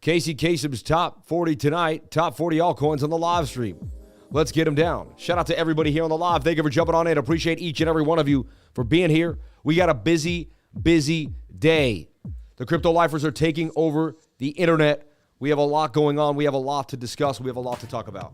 Casey Kasem's top 40 tonight, top 40 altcoins on the live stream. Let's get them down. Shout out to everybody here on the live. Thank you for jumping on in. Appreciate each and every one of you for being here. We got a busy day. The crypto lifers are taking over the internet. We have a lot going on. We have a lot to discuss. We have a lot to talk about.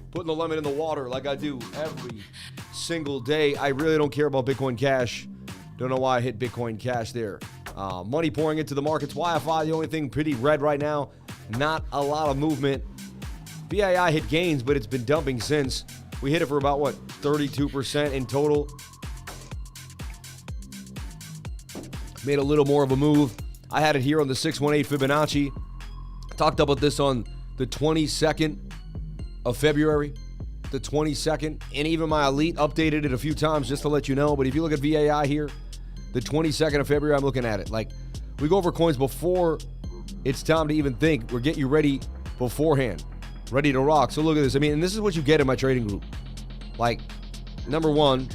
Putting the lemon in the water like I do every single day. I really don't care about Bitcoin Cash. Don't know why I hit Bitcoin Cash there. Money pouring into the markets. YFI, the only thing pretty red right now. Not a lot of movement. BII hit gains, but it's been dumping since. We hit it for about, 32% in total. Made a little more of a move. I had it here on the 618 Fibonacci. Talked about this on the 22nd of February. The 22nd. And even my elite updated it a few times just to let you know. But if you look at VAI here, the 22nd of February, I'm looking at it. Like, we go over coins before it's time to even think. We're getting you ready beforehand. Ready to rock. So look at this. I mean, and this is what you get in my trading group. Like, number one,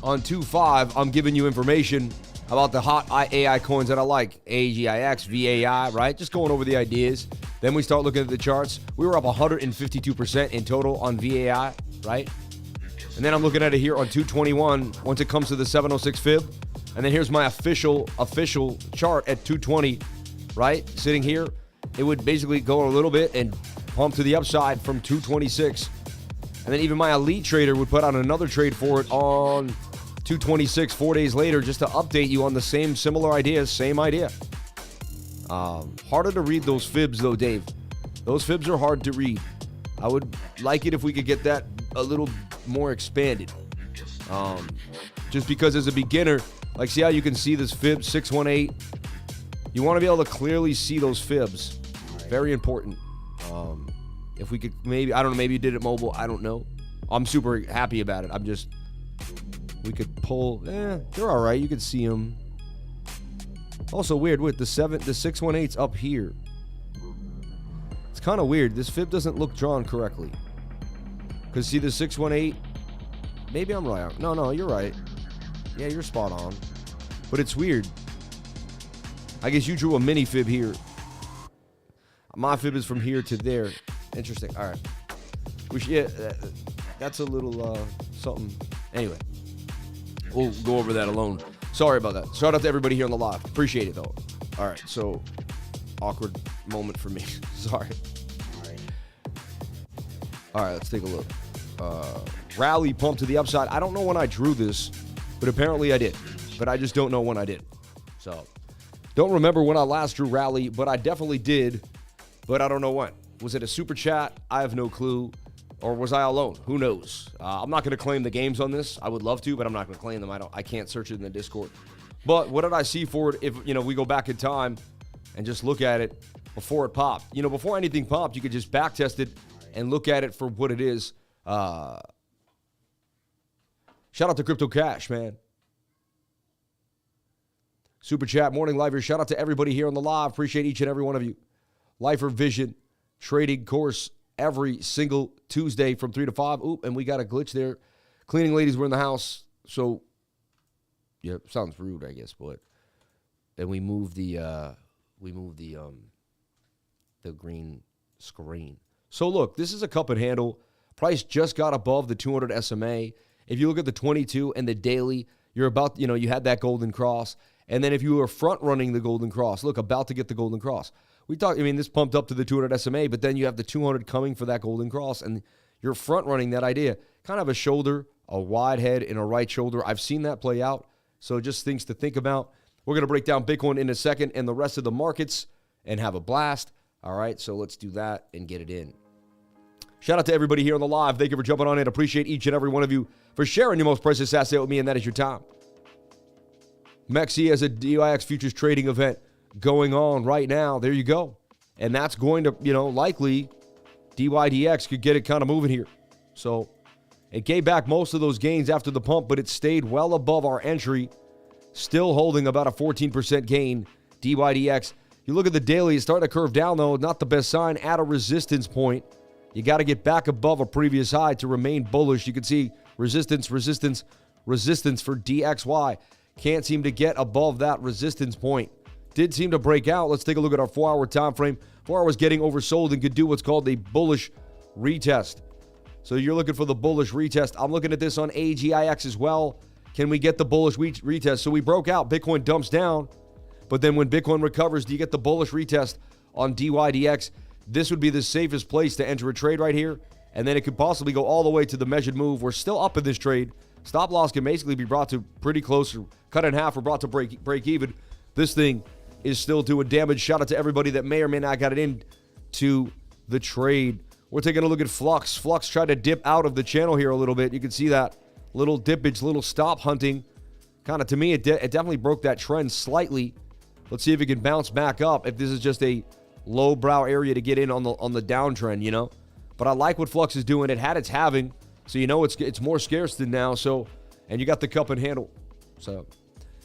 on 2.5, I'm giving you information about the hot AI coins that I like. AGIX, VAI, right? Just going over the ideas. Then we start looking at the charts. We were up 152% in total on VAI, right? And then I'm looking at it here on 221 once it comes to the 706 fib. And then here's my official chart at 220, right? Sitting here, it would basically go a little bit and pump to the upside from 226. And then even my elite trader would put out another trade for it on 226 4 days later just to update you on the similar ideas, same idea. Harder to read those fibs though, Dave. Those fibs are hard to read. I would like it if we could get that a little more expanded. Just because as a beginner, like see how you can see this fib 618? You want to be able to clearly see those fibs. Very important. If we could maybe, I don't know, maybe you did it mobile. I don't know. I'm super happy about it. We could pull, they're all right. You can see them. Also weird with the 618's up here. It's kind of weird. This fib doesn't look drawn correctly. Because see the 618, maybe I'm right. No, you're right. Yeah, you're spot on. But it's weird. I guess you drew a mini fib here. My fib is from here to there. Interesting. All right. That's a little something. Anyway, we'll go over that alone. Sorry about that. Shout out to everybody here on the live. Appreciate it, though. All right, so awkward moment for me. Sorry. All right, let's take a look. Rally pump to the upside. I don't know when I drew this, but apparently I did. But I just don't know when I did. So, don't remember when I last drew rally, but I definitely did. But I don't know when. Was it a super chat? I have no clue. Or was I alone? Who knows? I'm not going to claim the games on this. I would love to, but I'm not going to claim them. I can't search it in the Discord. But what did I see for it if, we go back in time and just look at it before it popped? Before anything popped, you could just back test it and look at it for what it is. Shout out to Crypto Cash, man. Super chat, morning live here. Shout out to everybody here on the live. Appreciate each and every one of you. Lifer Vision trading course every single Tuesday from 3 to 5. Oop, and we got a glitch there. Cleaning ladies were in the house. So, yeah, sounds rude, I guess, but then we moved the green screen. So look, this is a cup and handle. Price just got above the 200 SMA. If you look at the 22 and the daily, you're about, you had that golden cross. And then if you were front running the golden cross, look, about to get the golden cross. This pumped up to the 200 SMA, but then you have the 200 coming for that golden cross, and you're front running that idea. Kind of a shoulder, a wide head, and a right shoulder. I've seen that play out, so just things to think about. We're going to break down Bitcoin in a second and the rest of the markets and have a blast. All right, so let's do that and get it in. Shout out to everybody here on the live. Thank you for jumping on in. Appreciate each and every one of you for sharing your most precious asset with me, and that is your time. Mexi has a DYDX futures trading event going on right now. There you go. And that's going to, likely DYDX could get it kind of moving here. So it gave back most of those gains after the pump, but it stayed well above our entry, still holding about a 14% gain. DYDX. You look at the daily, it's starting to curve down, though. Not the best sign. At a resistance point, you got to get back above a previous high to remain bullish. You can see resistance for DXY. Can't seem to get above that resistance point. Did seem to break out. Let's take a look at our 4-hour time frame. 4 hours getting oversold and could do what's called a bullish retest. So you're looking for the bullish retest. I'm looking at this on AGIX as well. Can we get the bullish retest? So we broke out. Bitcoin dumps down. But then when Bitcoin recovers, do you get the bullish retest on DYDX? This would be the safest place to enter a trade right here. And then it could possibly go all the way to the measured move. We're still up in this trade. Stop loss can basically be brought to pretty close, or cut in half, or brought to break even. This thing is still doing damage. Shout out to everybody that may or may not got it into the trade. We're taking a look at FLUX. FLUX tried to dip out of the channel here a little bit. You can see that little dippage, little stop hunting. Kind of, to me, it definitely broke that trend slightly. Let's see if it can bounce back up, if this is just a low brow area to get in on the downtrend, you know. But I like what FLUX is doing. It had its halving, so you know it's more scarce than now. So, and you got the cup and handle. So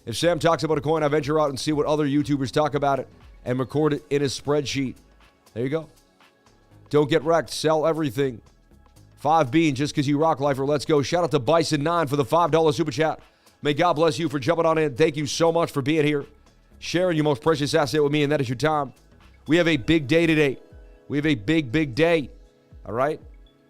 if Sam talks about a coin, I venture out and see what other YouTubers talk about it and record it in his spreadsheet. There you go. Don't get wrecked. Sell everything. 5 beans just because you rock, lifer. Let's go. Shout out to Bison9 for the $5 super chat. May God bless you for jumping on in. Thank you so much for being here, sharing your most precious asset with me, and that is your time. We have a big day today. We have a big day. All right?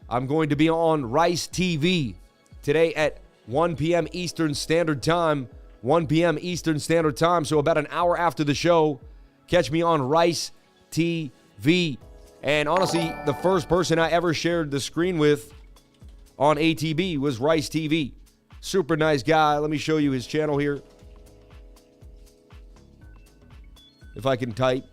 I'm going to be on Rice TV today at 1 p.m. Eastern Standard Time. 1 p.m. Eastern Standard Time, so about an hour after the show. Catch me on Rice TV. And honestly, the first person I ever shared the screen with on ATB was Rice TV. Super nice guy. Let me show you his channel here. If I can type.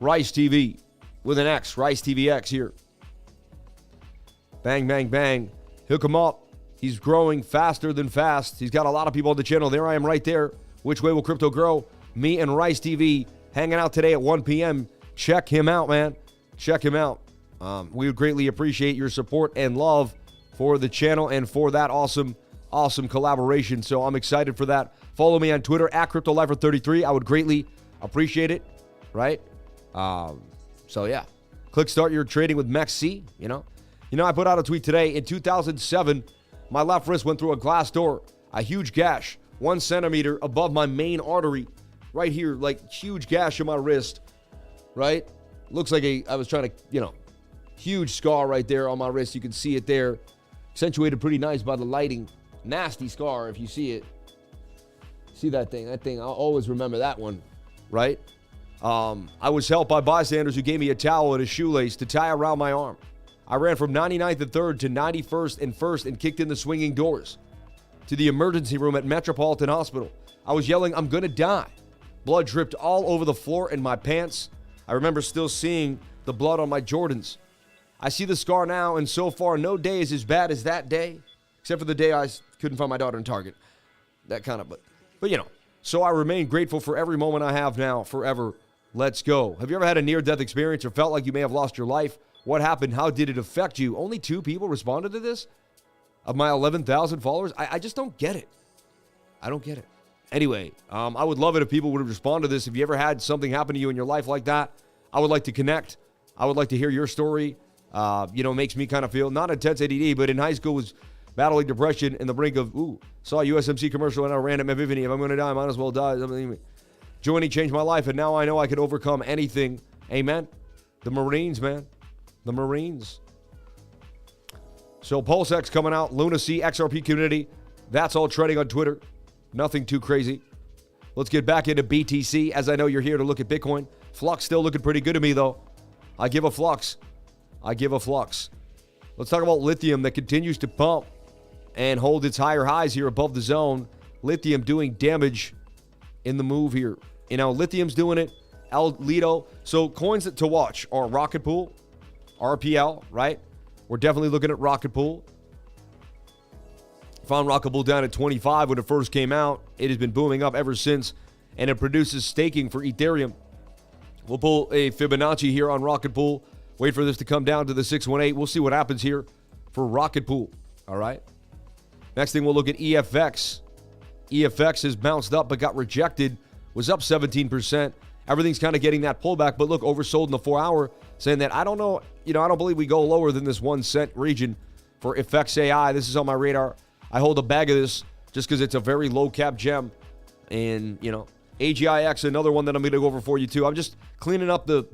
Rice TV with an X. Rice TVX here. Bang, bang, bang. Hook him up. He's growing faster than fast. He's got a lot of people on the channel. There I am right there. Which way will crypto grow? Me and Rice TV hanging out today at 1 p.m. Check him out, man. Check him out. We would greatly appreciate your support and love for the channel and for that awesome collaboration. So I'm excited for that. Follow me on Twitter at CryptoLifer33. I would greatly appreciate it, right? So yeah, click start your trading with MEXC. You know, I put out a tweet today. In 2007, my left wrist went through a glass door, a huge gash, 1 centimeter above my main artery, right here, like huge gash on my wrist, right? Looks like I was trying to, huge scar right there on my wrist. You can see it there, accentuated pretty nice by the lighting. Nasty scar if you see it. See that thing? I'll always remember that one, right? I was helped by bystanders who gave me a towel and a shoelace to tie around my arm. I ran from 99th and 3rd to 91st and 1st and kicked in the swinging doors to the emergency room at Metropolitan Hospital. I was yelling, "I'm gonna die." Blood dripped all over the floor and my pants. I remember still seeing the blood on my Jordans. I see the scar now, and so far, no day is as bad as that day, except for the day I couldn't find my daughter in Target. That kind of, but so I remain grateful for every moment I have now, forever. Let's go. Have you ever had a near-death experience or felt like you may have lost your life? What happened? How did it affect you? Only 2 people responded to this? Of my 11,000 followers? I just don't get it. I don't get it. Anyway, I would love it if people would respond to this. If you ever had something happen to you in your life like that, I would like to connect. I would like to hear your story. Makes me kind of feel, not intense ADD, but in high school was battling depression in the brink of, saw a USMC commercial and I ran at Epiphany. If I'm going to die, I might as well die. Joining changed my life, and now I know I could overcome anything. Amen. The Marines, man. The Marines. So PulseX coming out, Lunacy, XRP community. That's all trending on Twitter. Nothing too crazy. Let's get back into BTC, as I know you're here to look at Bitcoin. Flux still looking pretty good to me, though. I give a Flux. Let's talk about lithium that continues to pump and hold its higher highs here above the zone. Lithium doing damage in the move here. Lithium's doing it. LITH. So coins to watch are Rocket Pool, RPL, right? We're definitely looking at Rocket Pool. Found Rocket Pool down at 25 when it first came out. It has been booming up ever since, and it produces staking for Ethereum. We'll pull a Fibonacci here on Rocket Pool. Wait for this to come down to the 618. We'll see what happens here for Rocket Pool. All right. Next thing, we'll look at EFX. EFX has bounced up but got rejected. Was up 17%. Everything's kind of getting that pullback, but look, oversold in the 4 hour. saying that I don't know, I don't believe we go lower than this 1 cent region for Effects AI. This is on my radar. I hold a bag of this just because it's a very low cap gem. And, AGIX, another one that I'm going to go over for you too. I'm just cleaning up the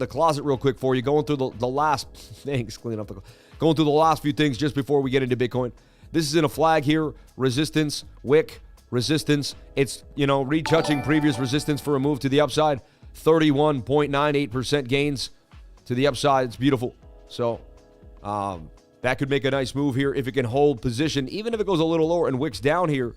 closet real quick for you, going through the last things, going through the last few things just before we get into Bitcoin. This is in a flag here, resistance, wick, resistance. It's, retouching previous resistance for a move to the upside. 31.98% gains to the upside. It's beautiful. So that could make a nice move here if it can hold position, even if it goes a little lower and wicks down here.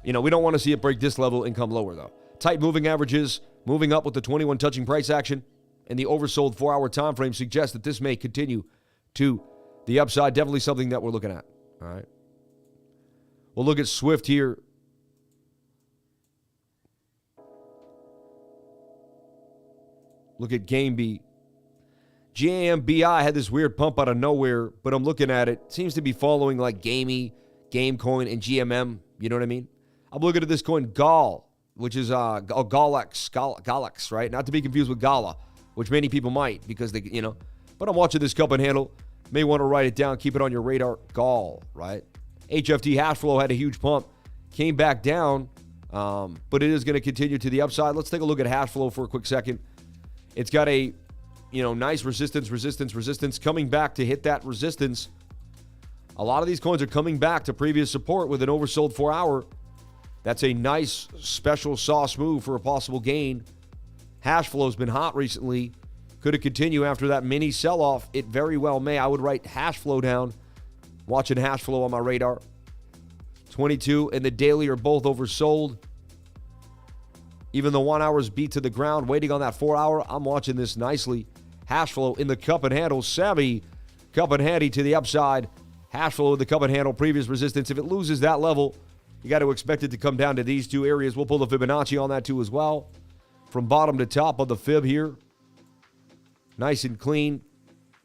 We don't want to see it break this level and come lower, though. Tight moving averages, moving up with the 21 touching price action, and the oversold 4-hour time frame suggests that this may continue to the upside. Definitely something that we're looking at. All right. We'll look at Swift here. Look at GameB. GAMBI had this weird pump out of nowhere, but I'm looking at it. Seems to be following like Gamey, Gamecoin, and GMM. You know what I mean? I'm looking at this coin GAL, which is GALX, right? Not to be confused with GALA, which many people might because they, But I'm watching this cup and handle. May want to write it down. Keep it on your radar. GAL, right? HFT hash flow had a huge pump. Came back down, but it is going to continue to the upside. Let's take a look at hash flow for a quick second. It's got a, nice resistance coming back to hit that resistance. A lot of these coins are coming back to previous support with an oversold 4-hour. That's a nice special sauce move for a possible gain. Hash flow's been hot recently. Could it continue after that mini sell-off? It very well may. I would write hash flow down. Watching hash flow on my radar. 22 and the daily are both oversold. Even the 1 hour's beat to the ground, waiting on that 4-hour. I'm watching this nicely. Hash flow in the cup and handle. Savvy cup and handy to the upside. Hash flow in the cup and handle. Previous resistance. If it loses that level, you got to expect it to come down to these two areas. We'll pull the Fibonacci on that too as well. From bottom to top of the fib here. Nice and clean.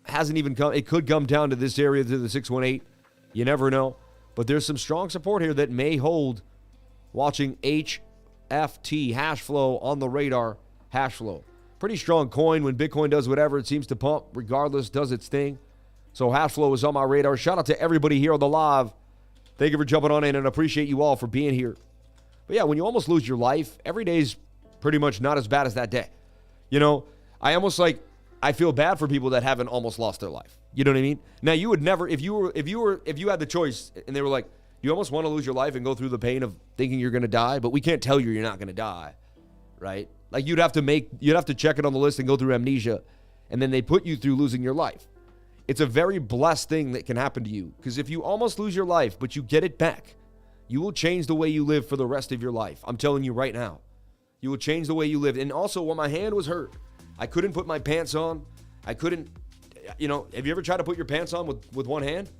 Hasn't even come. It could come down to this area, to the 618. You never know. But there's some strong support here that may hold. Watching HFT, hash flow on the radar. Hash flow. Pretty strong coin. When Bitcoin does whatever, it seems to pump. Regardless, does its thing. So hash flow is on my radar. Shout out to everybody here on the live. Thank you for jumping on in, and appreciate you all for being here. But yeah, when you almost lose your life, every day's pretty much not as bad as that day. I feel bad for people that haven't almost lost their life. You know what I mean? Now, you would never, if you had the choice and they were like, you almost want to lose your life and go through the pain of thinking you're going to die, but we can't tell you're not going to die, right? Like you'd have to check it on the list and go through amnesia, and then they put you through losing your life. It's a very blessed thing that can happen to you, because if you almost lose your life, but you get it back, you will change the way you live for the rest of your life. I'm telling you right now. You will change the way you live. And also, when my hand was hurt, I couldn't put my pants on. I couldn't, have you ever tried to put your pants on with one hand?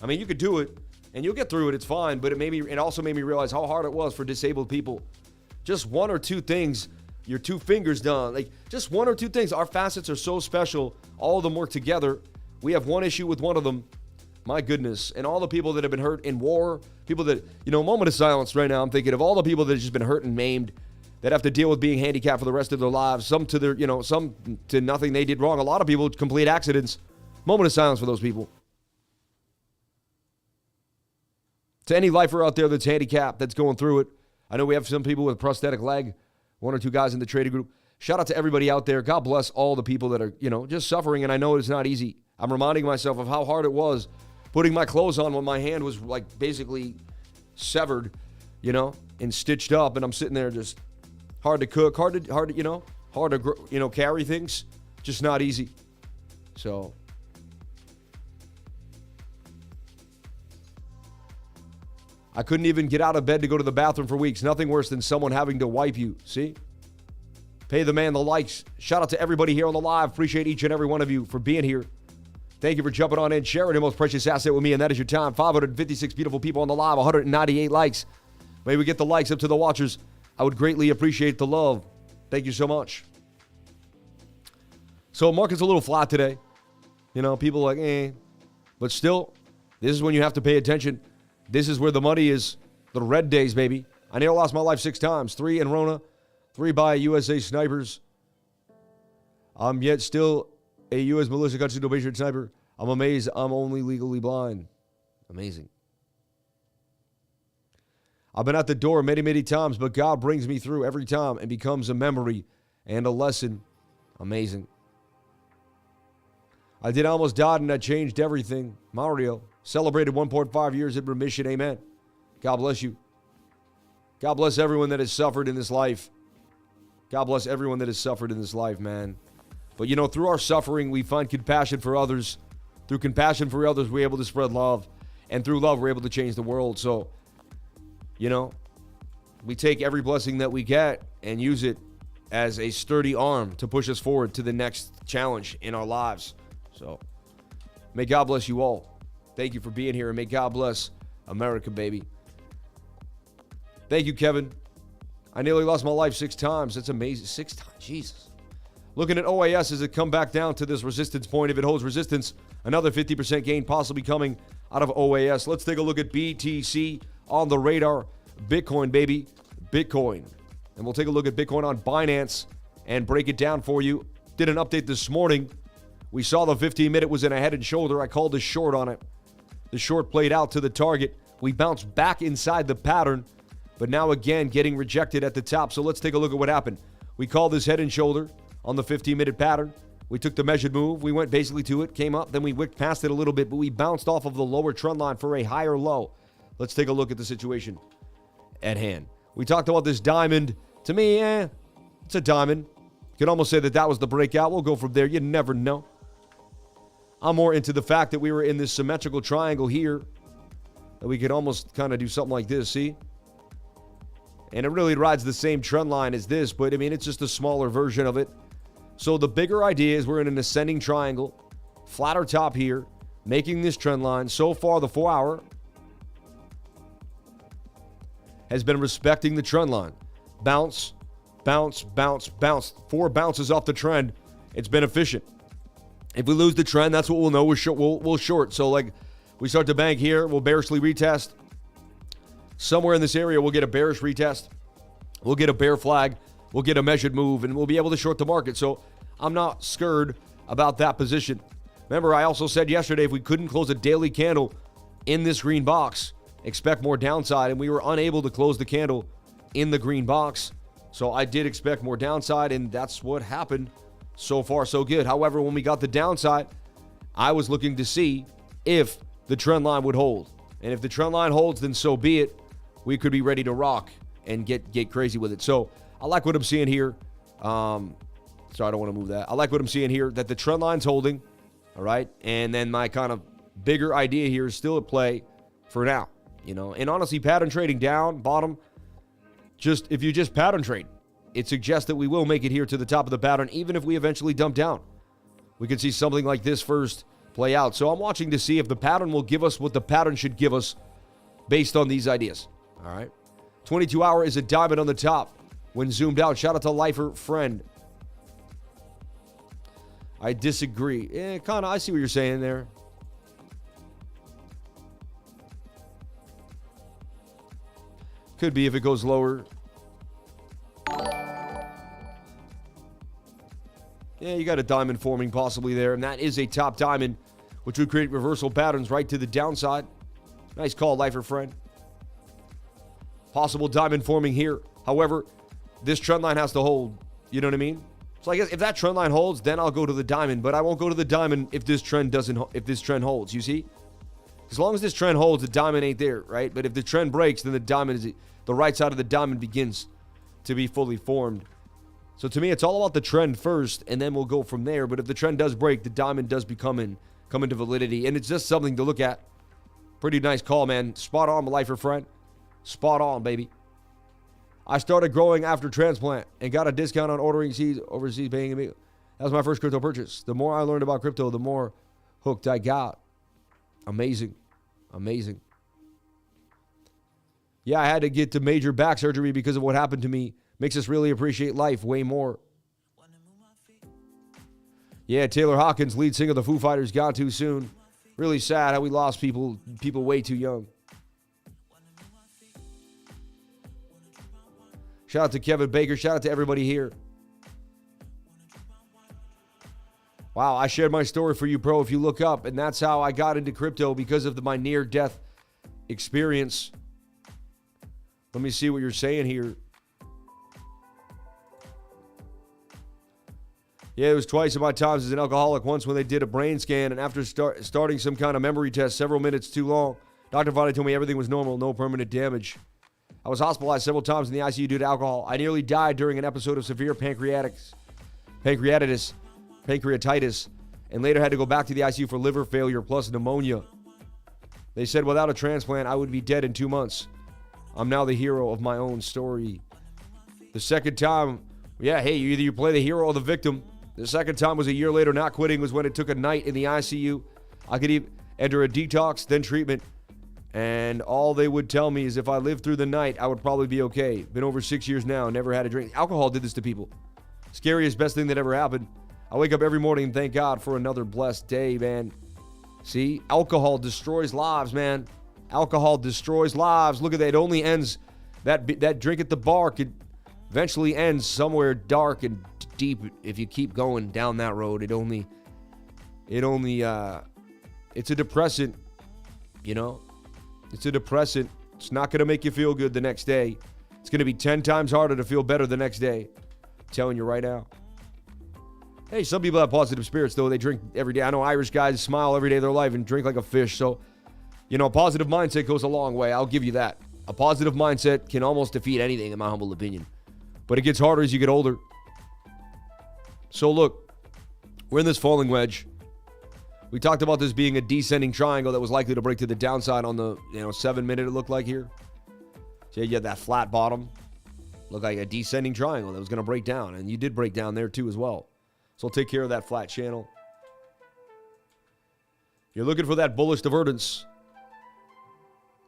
I mean, you could do it, and you'll get through it. It's fine. But it also made me realize how hard it was for disabled people. Just one or two things, your two fingers done. Like, just one or two things. Our facets are so special. All of them work together. We have one issue with one of them. My goodness. And all the people that have been hurt in war, people that, moment of silence right now. I'm thinking of all the people that have just been hurt and maimed, that have to deal with being handicapped for the rest of their lives. Some to some to nothing they did wrong. A lot of people, complete accidents. Moment of silence for those people. To any lifer out there that's handicapped, that's going through it. I know we have some people with a prosthetic leg, one or two guys in the trading group. Shout out to everybody out there. God bless all the people that are, just suffering. And I know it's not easy. I'm reminding myself of how hard it was putting my clothes on when my hand was like basically severed, and stitched up. And I'm sitting there just hard to cook, hard to carry things. Just not easy. So I couldn't even get out of bed to go to the bathroom for weeks. Nothing worse than someone having to wipe you. See? Pay the man the likes. Shout out to everybody here on the live. Appreciate each and every one of you for being here. Thank you for jumping on in, sharing your most precious asset with me, and that is your time. 556 beautiful people on the live, 198 likes. May we get the likes up to the watchers. I would greatly appreciate the love. Thank you so much. So market's a little flat today. People are like, But still, this is when you have to pay attention. This is where the money is. The red days, baby. I nearly lost my life 6 times. 3 in Rona, 3 by USA snipers. I'm yet still A U.S. militia constitutional patient sniper. I'm amazed I'm only legally blind. Amazing. I've been at the door many, many times, but God brings me through every time and becomes a memory and a lesson. Amazing. I did almost die and that changed everything. Mario. Celebrated 1.5 years in remission. Amen. God bless you. God bless everyone that has suffered in this life. God bless everyone that has suffered in this life, man. But, you know, through our suffering, we find compassion for others. Through compassion for others, we're able to spread love. And through love, we're able to change the world. So, you know, we take every blessing that we get and use it as a sturdy arm to push us forward to the next challenge in our lives. So, may God bless you all. Thank you for being here, and may God bless America, baby. Thank you, Kevin. I nearly lost my life 6 times. That's amazing. 6 times. Jesus. Looking at OAS as it come back down to this resistance point. If it holds resistance, another 50% gain possibly coming out of OAS. Let's take a look at BTC on the radar. Bitcoin, baby. Bitcoin. And we'll take a look at Bitcoin on Binance and break it down for you. Did an update this morning. We saw the 15-minute was in a head and shoulder. I called a short on it. The short played out to the target. We bounced back inside the pattern, but now again getting rejected at the top. So let's take a look at what happened. We called this head and shoulder on the 15-minute pattern. We took the measured move. We went basically to it, came up, then we wicked past it a little bit, but we bounced off of the lower trend line for a higher low. Let's take a look at the situation at hand. We talked about this diamond. To me, it's a diamond. You could almost say that was the breakout. We'll go from there. You never know. I'm more into the fact that we were in this symmetrical triangle here, that we could almost kind of do something like this, see? And it really rides the same trend line as this, but I mean, it's just a smaller version of it. So the bigger idea is we're in an ascending triangle, flatter top here, making this trend line. So far, the 4-hour has been respecting the trend line. Bounce, bounce, bounce, bounce. 4 bounces off the trend. It's been efficient. If we lose the trend, that's what we'll know. We'll short. So, like, we start to bank here. We'll bearishly retest. Somewhere in this area, we'll get a bearish retest. We'll get a bear flag. We'll get a measured move, and we'll be able to short the market. So, I'm not scared about that position. Remember, I also said yesterday, if we couldn't close a daily candle in this green box, expect more downside, and we were unable to close the candle in the green box. So, I did expect more downside, and that's what happened. So far, so good. However, when we got the downside, I was looking to see if the trend line would hold. And if the trend line holds, then so be it. We could be ready to rock and get crazy with it. So I like what I'm seeing here. Sorry, I don't want to move that. I like what I'm seeing here, that the trend line's holding. All right. And then my kind of bigger idea here is still at play for now. You know, and honestly, pattern trading down, bottom, if you just pattern trade, it suggests that we will make it here to the top of the pattern, even if we eventually dump down. We could see something like this first play out. So I'm watching to see if the pattern will give us what the pattern should give us based on these ideas. All right. 22-hour is a diamond on the top when zoomed out. Shout out to Lifer Friend. I disagree. Kind of. I see what you're saying there. Could be if it goes lower. Yeah, you got a diamond forming possibly there, and that is a top diamond, which would create reversal patterns right to the downside. Nice call, Lifer Friend. Possible diamond forming here. However, this trend line has to hold. You know what I mean? So I guess if that trend line holds, then I'll go to the diamond, but I won't go to the diamond if this trend holds. You see? As long as this trend holds, the diamond ain't there, right? But if the trend breaks, then the right side of the diamond begins to be fully formed. So to me, it's all about the trend first, and then we'll go from there. But if the trend does break, the diamond does come into validity, and it's just something to look at. Pretty nice call, man. Spot on, my Lifer Friend. Spot on, baby. I started growing after transplant and got a discount on ordering seeds overseas, paying me. That was my first crypto purchase. The more I learned about crypto, the more hooked I got. Amazing. Amazing. Yeah, I had to get to major back surgery because of what happened to me. Makes us really appreciate life way more. Yeah, Taylor Hawkins, lead singer of the Foo Fighters, gone too soon. Really sad how we lost people way too young. Shout out to Kevin Baker. Shout out to everybody here. Wow, I shared my story for you, bro, if you look up. And that's how I got into crypto because of my near-death experience. Let me see what you're saying here. Yeah, it was twice in my times as an alcoholic. Once when they did a brain scan, and after starting some kind of memory test several minutes too long, Dr. finally told me everything was normal, no permanent damage. I was hospitalized several times in the ICU due to alcohol. I nearly died during an episode of severe pancreatitis, and later had to go back to the ICU for liver failure plus pneumonia. They said without a transplant, I would be dead in 2 months. I'm now the hero of my own story. The second time, yeah, hey, either you play the hero or the victim. The second time was a year later. Not quitting was when it took a night in the ICU. I could even enter a detox, then treatment. And all they would tell me is if I lived through the night, I would probably be okay. Been over 6 years now, never had a drink. Alcohol did this to people. Scariest, best thing that ever happened. I wake up every morning and thank God for another blessed day, man. See, alcohol destroys lives, man. Alcohol destroys lives. Look at that. It only ends, that drink at the bar could eventually ends somewhere dark and deep if you keep going down that road. It's a depressant, you know? It's a depressant. It's not going to make you feel good the next day. It's going to be 10 times harder to feel better the next day. I'm telling you right now. Hey, some people have positive spirits, though. They drink every day. I know Irish guys smile every day of their life and drink like a fish. So, you know, a positive mindset goes a long way. I'll give you that. A positive mindset can almost defeat anything, in my humble opinion. But it gets harder as you get older. So, look, we're in this falling wedge. We talked about this being a descending triangle that was likely to break to the downside on the 7 minute it looked like here. So you had that flat bottom. Looked like a descending triangle that was going to break down. And you did break down there too as well. So we'll take care of that flat channel. You're looking for that bullish divergence.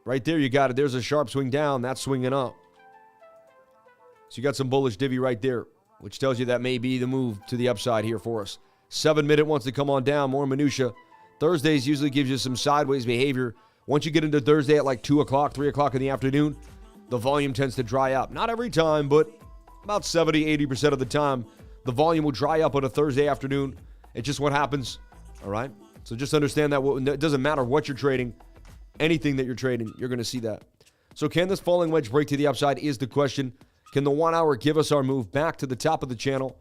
Right there you got it. There's a sharp swing down. That's swinging up. So you got some bullish divvy right there, which tells you that may be the move to the upside here for us. 7 minute wants to come on down, more minutia. Thursdays usually gives you some sideways behavior. Once you get into Thursday at like 2 o'clock, 3 o'clock in the afternoon, the volume tends to dry up. Not every time, but about 70, 80% of the time, the volume will dry up on a Thursday afternoon. It's just what happens, all right? So just understand that it doesn't matter what you're trading, anything that you're trading, you're going to see that. So can this falling wedge break to the upside is the question. Can the 1 hour give us our move back to the top of the channel?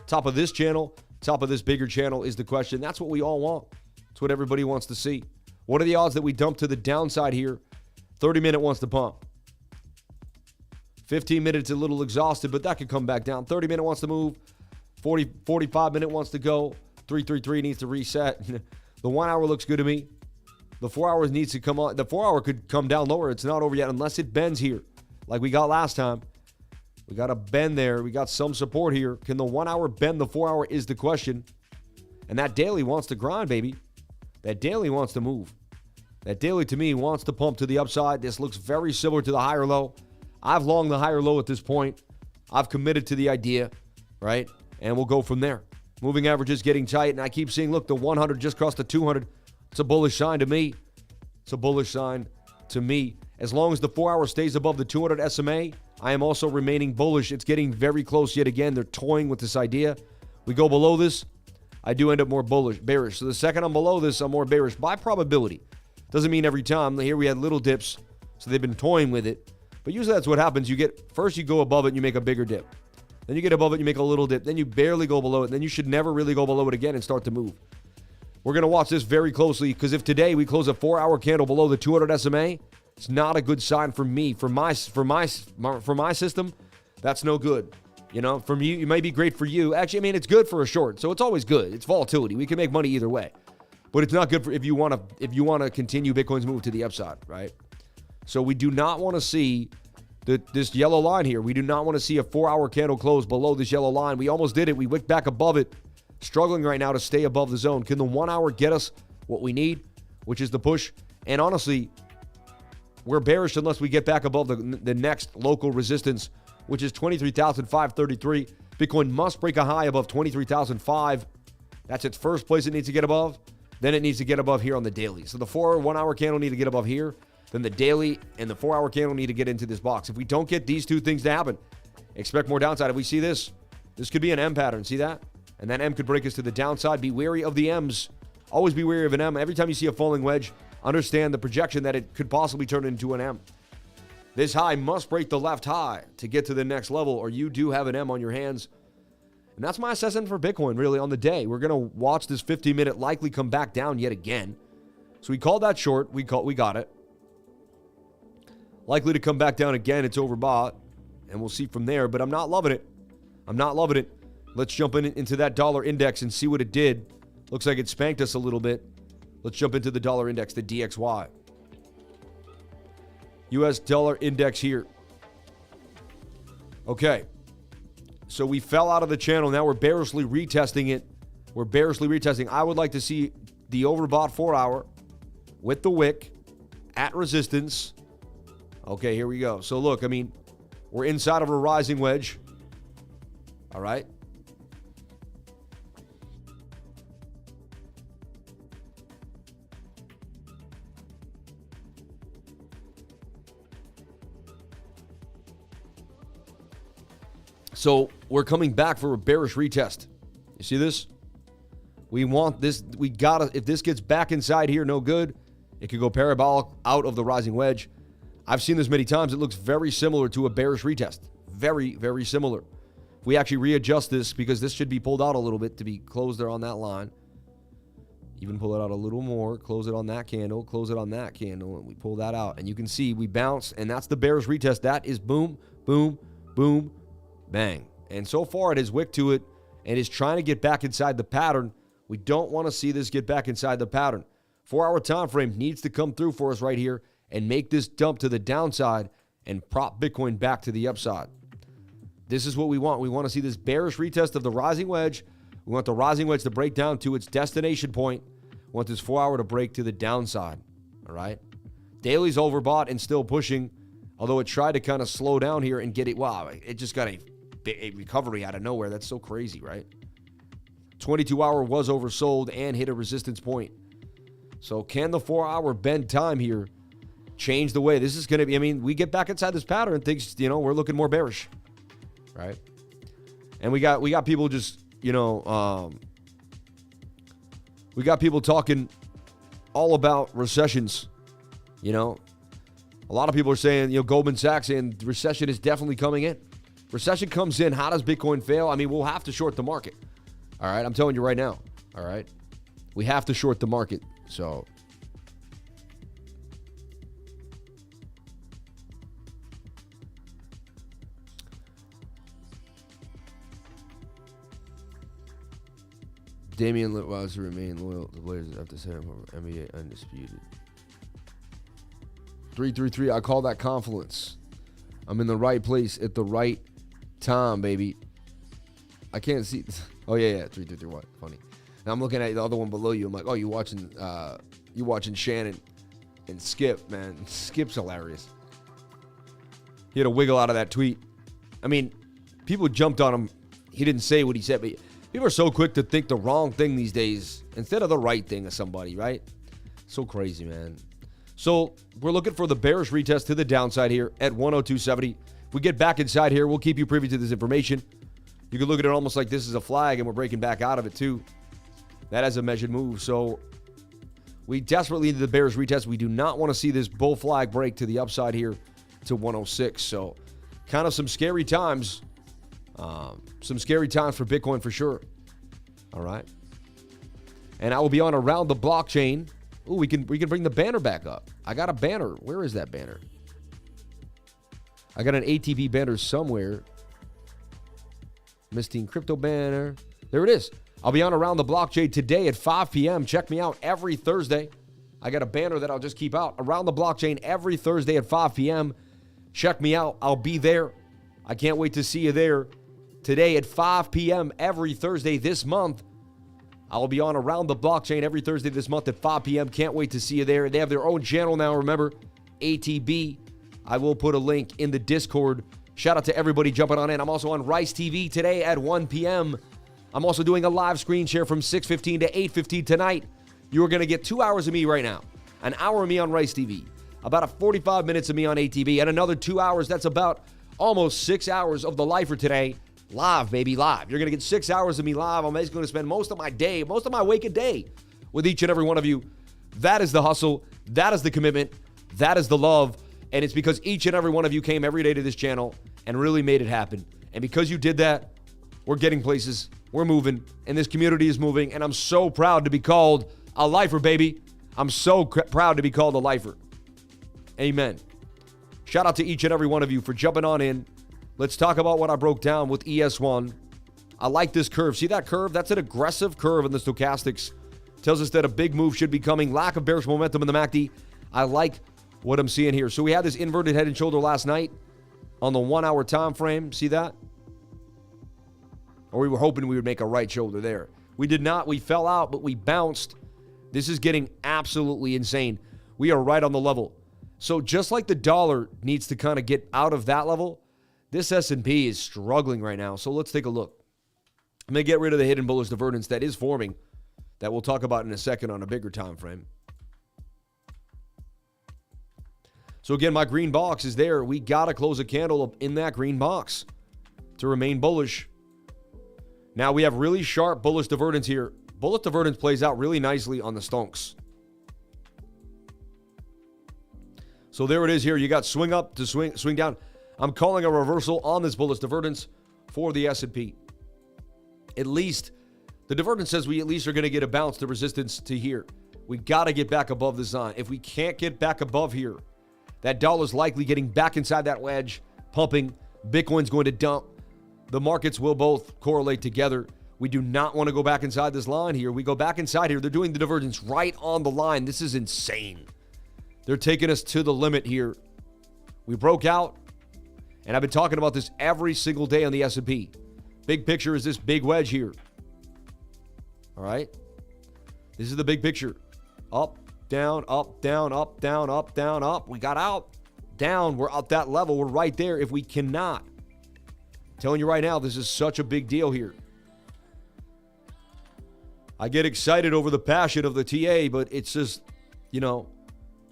Top of this channel, top of this bigger channel is the question. That's what we all want. That's what everybody wants to see. What are the odds that we dump to the downside here? 30 minute wants to pump. 15 minutes a little exhausted, but that could come back down. 30 minute wants to move. 45 minute wants to go. 333 needs to reset. The 1 hour looks good to me. The 4 hours needs to come on. The 4 hour could come down lower. It's not over yet unless it bends here like we got last time. We got a bend there. We got some support here. Can the 1 hour bend the 4 hour is the question. And that daily wants to grind, baby. That daily wants to move. That daily, to me, wants to pump to the upside. This looks very similar to the higher low. I've longed the higher low at this point. I've committed to the idea, right? And we'll go from there. Moving averages getting tight. And I keep seeing, look, the 100 just crossed the 200. It's a bullish sign to me. It's a bullish sign to me. As long as the 4 hour stays above the 200 SMA, I am also remaining bullish. It's getting very close yet again. They're toying with this idea. We go below this, I do end up more bearish. So the second I'm below this, I'm more bearish by probability. Doesn't mean every time. Here we had little dips, so they've been toying with it. But usually that's what happens. First you go above it and you make a bigger dip. Then you get above it and you make a little dip. Then you barely go below it. Then you should never really go below it again and start to move. We're going to watch this very closely because if today we close a 4 hour candle below the 200 SMA, it's not a good sign for me. For my system, that's no good. You know, for me, it might be great for you. Actually, I mean, it's good for a short, so it's always good. It's volatility. We can make money either way. But it's not good for if you want to continue Bitcoin's move to the upside, right? So we do not want to see this yellow line here. We do not want to see a 4 hour candle close below this yellow line. We almost did it. We wicked back above it. Struggling right now to stay above the zone. Can the 1 hour get us what we need, which is the push? And honestly, we're bearish unless we get back above the next local resistance, which is 23,533. Bitcoin must break a high above 23,005. That's its first place it needs to get above. Then it needs to get above here on the daily. So the 1 hour candle need to get above here. Then the daily and the 4 hour candle need to get into this box. If we don't get these two things to happen, expect more downside. If we see this could be an M pattern. See that? And that M could break us to the downside. Be wary of the M's. Always be wary of an M. Every time you see a falling wedge, understand the projection that it could possibly turn into an M. This high must break the left high to get to the next level, or you do have an M on your hands. And that's my assessment for Bitcoin, really, on the day. We're going to watch this 50-minute likely come back down yet again. So we called that short. We got it. Likely to come back down again. It's overbought. And we'll see from there. But I'm not loving it. I'm not loving it. Let's jump into that dollar index and see what it did. Looks like it spanked us a little bit. Let's jump into the dollar index, the DXY. US dollar index here. Okay. So we fell out of the channel. Now we're bearishly retesting it. We're bearishly retesting. I would like to see the overbought 4-hour with the wick at resistance. Okay, here we go. So look, I mean, we're inside of a rising wedge. All right. So we're coming back for a bearish retest. You see this? We want this. We gotta, if this gets back inside here, no good. It could go parabolic out of the rising wedge. I've seen this many times. It looks very similar to a bearish retest. Very, very similar. If we actually readjust this, because this should be pulled out a little bit to be closed there on that line. Even pull it out a little more. Close it on that candle. Close it on that candle. And we pull that out. And you can see we bounce. And that's the bearish retest. That is boom, boom, boom, bang. And so far it has wicked to it and is trying to get back inside the pattern. We don't want to see this get back inside the pattern. 4-hour time frame needs to come through for us right here and make this dump to the downside and prop Bitcoin back to the upside. This is what we want. We want to see this bearish retest of the rising wedge. We want the rising wedge to break down to its destination point. We want this 4-hour to break to the downside. All right. Daily's overbought and still pushing, although it tried to kind of slow down here and get it. Wow, it just got a recovery out of nowhere. That's so crazy, right? 22-hour was oversold and hit a resistance point. So can the 4-hour bend time here change the way this is going to be? I mean, we get back inside this pattern, things, we're looking more bearish, right? And we got people just, we got people talking all about recessions, A lot of people are saying, Goldman Sachs saying the recession is definitely coming in. Recession comes in. How does Bitcoin fail? I mean, we'll have to short the market. All right. I'm telling you right now. All right. We have to short the market. So. Damian Litwise to remain loyal to the Blazers after setting from NBA undisputed. 333. I call that confluence. I'm in the right place at the right time, baby. I can't see. Oh yeah, 333. What? Funny. Now I'm looking at the other one below you. I'm like, oh, you watching Shannon and Skip, man. Skip's hilarious. He had to wiggle out of that tweet. I mean, people jumped on him. He didn't say what he said, but people are so quick to think the wrong thing these days instead of the right thing of somebody, right? So crazy, man. So we're looking for the bearish retest to the downside here at 102.70. If we get back inside here, we'll keep you privy to this information. You can look at it almost like this is a flag and we're breaking back out of it too. That has a measured move. So we desperately need the bearish retest. We do not want to see this bull flag break to the upside here to 106. So kind of some scary times. Some scary times for Bitcoin for sure. All right. And I will be on Around the Blockchain. Ooh, we can bring the banner back up. I got a banner. Where is that banner? I got an ATP banner somewhere. Misting Crypto banner. There it is. I'll be on Around the Blockchain today at 5 p.m. Check me out every Thursday. I got a banner that I'll just keep out. Around the Blockchain every Thursday at 5 p.m. Check me out. I'll be there. I can't wait to see you there. Today at 5 p.m. every Thursday this month. I'll be on Around the Blockchain every Thursday this month at 5 p.m. Can't wait to see you there. They have their own channel now, remember, ATB. I will put a link in the Discord. Shout out to everybody jumping on in. I'm also on Rice TV today at 1 p.m. I'm also doing a live screen share from 6:15 to 8:15 tonight. You are going to get 2 hours of me right now. An hour of me on Rice TV. About 45 minutes of me on ATB. And another 2 hours. That's about almost 6 hours of the lifer today. Live, baby, live. You're going to get 6 hours of me live. I'm basically going to spend most of my day, most of my waking day with each and every one of you. That is the hustle. That is the commitment. That is the love. And it's because each and every one of you came every day to this channel and really made it happen. And because you did that, we're getting places. We're moving. And this community is moving. And I'm so proud to be called a lifer, baby. I'm so proud to be called a lifer. Amen. Shout out to each and every one of you for jumping on in. Let's talk about what I broke down with ES1. I like this curve. See that curve? That's an aggressive curve in the stochastics. Tells us that a big move should be coming. Lack of bearish momentum in the MACD. I like what I'm seeing here. So we had this inverted head and shoulder last night on the 1 hour time frame. See that? Or we were hoping we would make a right shoulder there. We did not. We fell out, but we bounced. This is getting absolutely insane. We are right on the level. So just like the dollar needs to kind of get out of that level, this S&P is struggling right now. So let's take a look. I'm going to get rid of the hidden bullish divergence that is forming that we'll talk about in a second on a bigger time frame. So again, my green box is there. We got to close a candle up in that green box to remain bullish. Now we have really sharp bullish divergence here. Bullish divergence plays out really nicely on the stonks. So there it is here. You got swing up to swing down. I'm calling a reversal on this bullish divergence for the S&P. At least, the divergence says we at least are going to get a bounce to resistance to here. We got to get back above this line. If we can't get back above here, that dollar's likely getting back inside that wedge, pumping. Bitcoin's going to dump. The markets will both correlate together. We do not want to go back inside this line here. We go back inside here. They're doing the divergence right on the line. This is insane. They're taking us to the limit here. We broke out. And I've been talking about this every single day on the S&P. Big picture is this big wedge here. All right? This is the big picture. Up, down, up, down, up, down, up, down, up. We got out, down. We're at that level. We're right there. If we cannot, I'm telling you right now, this is such a big deal here. I get excited over the passion of the TA, but it's just, you know,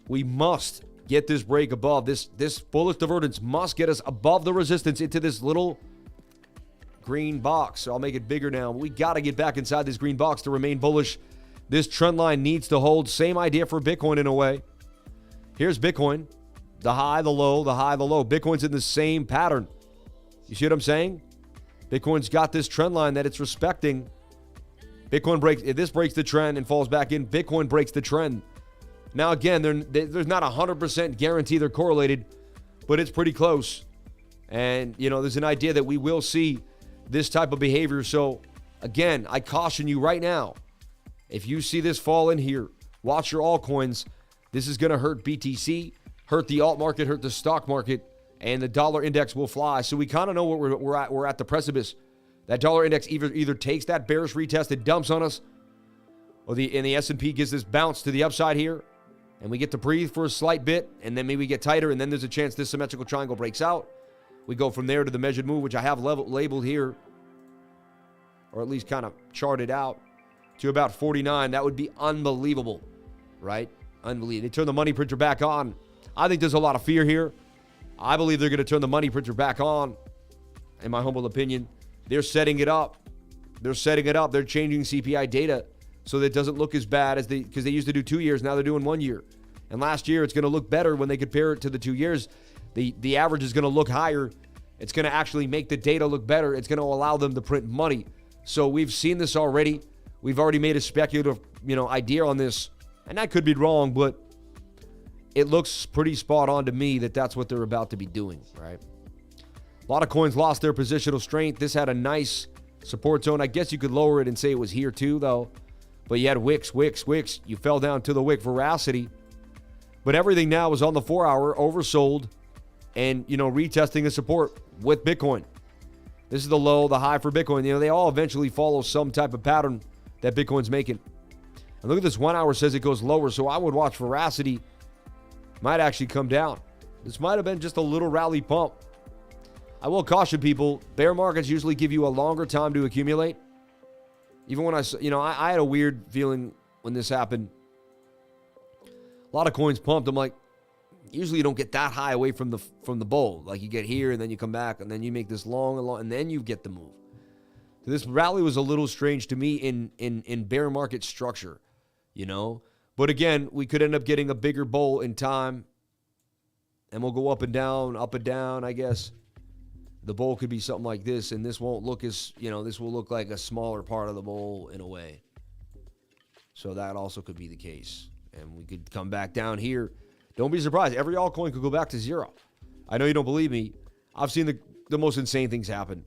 we must get this break above. This bullish divergence must get us above the resistance into this little green box. So I'll make it bigger now. We got to get back inside this green box to remain bullish. This trend line needs to hold. Same idea for Bitcoin in a way. Here's Bitcoin. The high, the low, the high, the low. Bitcoin's in the same pattern. You see what I'm saying? Bitcoin's got this trend line that it's respecting. Bitcoin breaks. If this breaks the trend and falls back in, Bitcoin breaks the trend. Now, again, there's not 100% guarantee they're correlated, but it's pretty close. And, you know, there's an idea that we will see this type of behavior. So, again, I caution you right now, if you see this fall in here, watch your altcoins. This is going to hurt BTC, hurt the alt market, hurt the stock market, and the dollar index will fly. So we kind of know what we're at. We're at the precipice. That dollar index either takes that bearish retest and dumps on us, or the S&P gives this bounce to the upside here, and we get to breathe for a slight bit, and then maybe we get tighter, and then there's a chance this symmetrical triangle breaks out. We go from there to the measured move, which I have labeled here, or at least kind of charted out, to about 49. That would be unbelievable, right? Unbelievable. They turn the money printer back on. I think there's a lot of fear here. I believe they're going to turn the money printer back on, in my humble opinion. They're setting it up. They're setting it up. They're changing CPI data so that it doesn't look as bad as because they used to do 2 years. Now they're doing 1 year. And last year, it's going to look better when they compare it to the 2 years. The average is going to look higher. It's going to actually make the data look better. It's going to allow them to print money. So we've seen this already. We've already made a speculative, idea on this. And I could be wrong, but it looks pretty spot on to me that that's what they're about to be doing, right? A lot of coins lost their positional strength. This had a nice support zone. I guess you could lower it and say it was here too, though. But you had wicks. You fell down to the wick veracity. But everything now is on the 4 hour, oversold, and, retesting the support with Bitcoin. This is the low, the high for Bitcoin. They all eventually follow some type of pattern that Bitcoin's making. And look at this 1 hour says it goes lower, so I would watch veracity. Might actually come down. This might have been just a little rally pump. I will caution people, bear markets usually give you a longer time to accumulate. Even when I had a weird feeling when this happened. A lot of coins pumped. I'm like, Usually you don't get that high away from the bull. Like you get here and then you come back and then you make this long and then you get the move. So this rally was a little strange to me in bear market structure, you know. But again, we could end up getting a bigger bull in time, and we'll go up and down, I guess. The bowl could be something like this, and this won't look as, you know, this will look like a smaller part of the bowl in a way. So that also could be the case. And we could come back down here. Don't be surprised. Every altcoin could go back to zero. I know you don't believe me. I've seen the most insane things happen.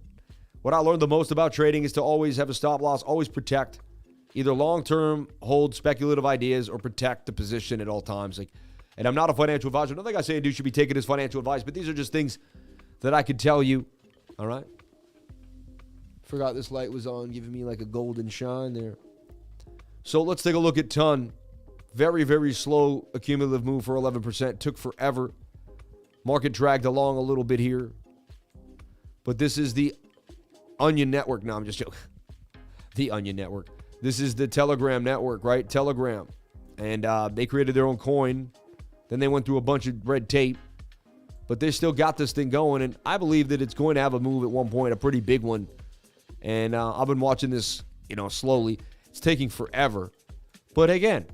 What I learned the most about trading is to always have a stop loss, always protect. Either long-term, hold speculative ideas, or protect the position at all times. And I'm not a financial advisor. Nothing I say and do should be taken as financial advice, but these are just things that I could tell you. All right? Forgot this light was on, giving me like a golden shine there. So let's take a look at TON. Very, very slow accumulative move for 11%. Took forever. Market dragged along a little bit here. But this is the Onion Network. No, I'm just joking. The Onion Network. This is the Telegram network, right? Telegram. And they created their own coin. Then they went through a bunch of red tape. But they still got this thing going. And I believe that it's going to have a move at one point, a pretty big one. And I've been watching this, you know, slowly. It's taking forever. But again,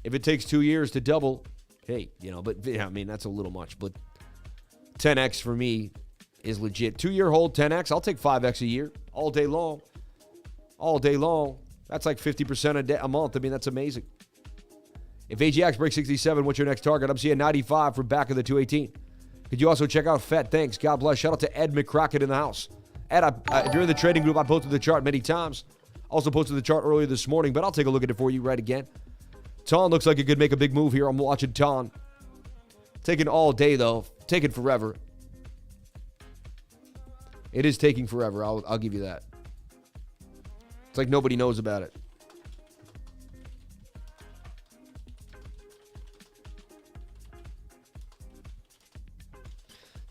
if it takes 2 years to double, hey, you know, but yeah, I mean, that's a little much. But 10x for me is legit. 2-year hold, 10x. I'll take 5x a year all day long. All day long. That's like 50% a month. I mean, that's amazing. If AGIX breaks 67, what's your next target? I'm seeing 95 for back of the 218. Could you also check out FET? Thanks. God bless. Shout out to Ed McCracken in the house. Ed, if you're in the trading group, I posted the chart many times. Also posted the chart earlier this morning, but I'll take a look at it for you right again. TON looks like it could make a big move here. I'm watching TON. Taking all day, though. Taking forever. It is taking forever. I'll give you that. It's like nobody knows about it.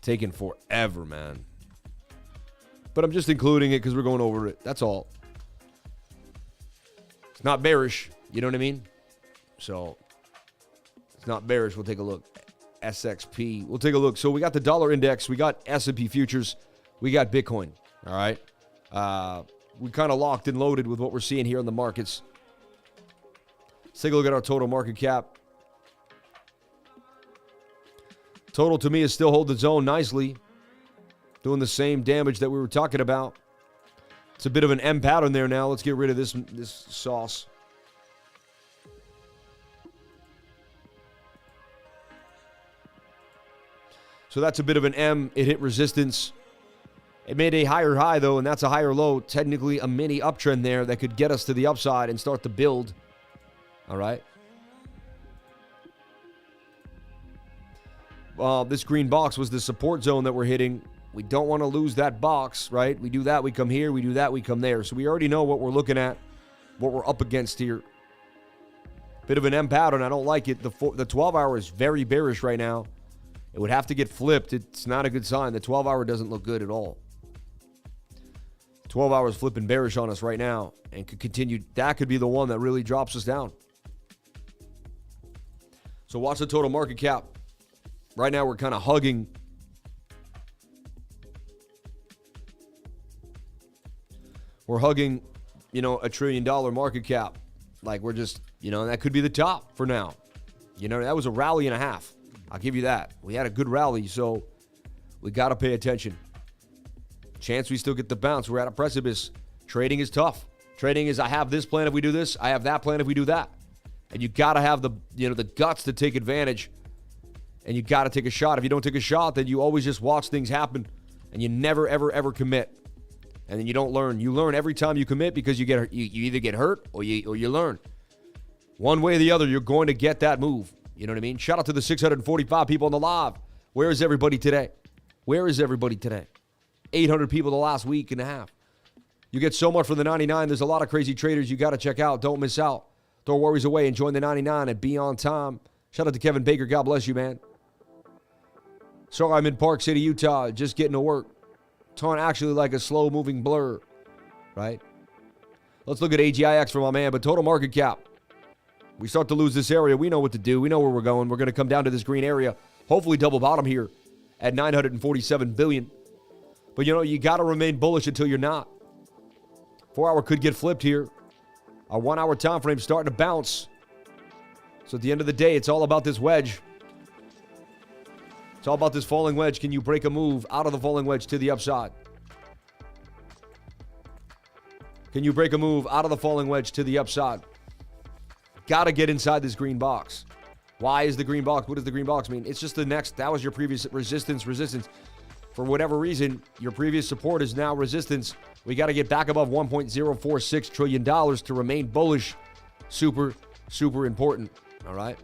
Taking forever, man. But I'm just including it because we're going over it. That's all. It's not bearish. You know what I mean? So, it's not bearish. We'll take a look. SXP. We'll take a look. So, we got the dollar index. We got S&P futures. We got Bitcoin. All right? We kind of locked and loaded with what we're seeing here in the markets. Let's take a look at our total market cap. Total to me is still holding its own nicely. Doing the same damage that we were talking about. It's a bit of an M pattern there now. Let's get rid of this sauce. So that's a bit of an M. It hit resistance. It made a higher high, though, and that's a higher low. Technically a mini uptrend there that could get us to the upside and start to build. All right. This green box was the support zone that we're hitting. We don't want to lose that box, right? We do that, we come here. We do that, we come there. So we already know what we're looking at, what we're up against here. Bit of an M pattern. I don't like it. The 12-hour is very bearish right now. It would have to get flipped. It's not a good sign. The 12-hour doesn't look good at all. 12 hours flipping bearish on us right now and could continue. That could be the one that really drops us down. So watch the total market cap. Right now we're kind of hugging. We're hugging, you know, $1 trillion market cap. Like we're just, you know, that could be the top for now. You know, that was a rally and a half. I'll give you that. We had a good rally, so we got to pay attention. Chance we still get the bounce. We're at a precipice. Trading is tough. Trading is, I have this plan if we do this. I have that plan if we do that. And you got to have the, you know, the guts to take advantage. And you got to take a shot. If you don't take a shot, then you always just watch things happen. And you never, ever, ever commit. And then you don't learn. You learn every time you commit because you either get hurt or you learn. One way or the other, you're going to get that move. You know what I mean? Shout out to the 645 people on the live. Where is everybody today? Where is everybody today? 800 people the last week and a half. You get so much for the 99. There's a lot of crazy traders you got to check out. Don't miss out. Throw worries away and join the 99 and be on time. Shout out to Kevin Baker. God bless you, man. Sorry, I'm in Park City, Utah, just getting to work. TON actually like a slow-moving blur, right? Let's look at AGIX for my man, but total market cap. We start to lose this area. We know what to do. We know where we're going. We're going to come down to this green area. Hopefully double bottom here at 947 billion. But, you got to remain bullish until you're not. 4 hour could get flipped here. Our 1 hour time frame starting to bounce. So at the end of the day, it's all about this wedge. It's all about this falling wedge. Can you break a move out of the falling wedge to the upside? Can you break a move out of the falling wedge to the upside? Got to get inside this green box. Why is the green box? What does the green box mean? It's just the next. That was your previous resistance. For whatever reason, your previous support is now resistance. We got to get back above $1.046 trillion to remain bullish. Super, super important. All right.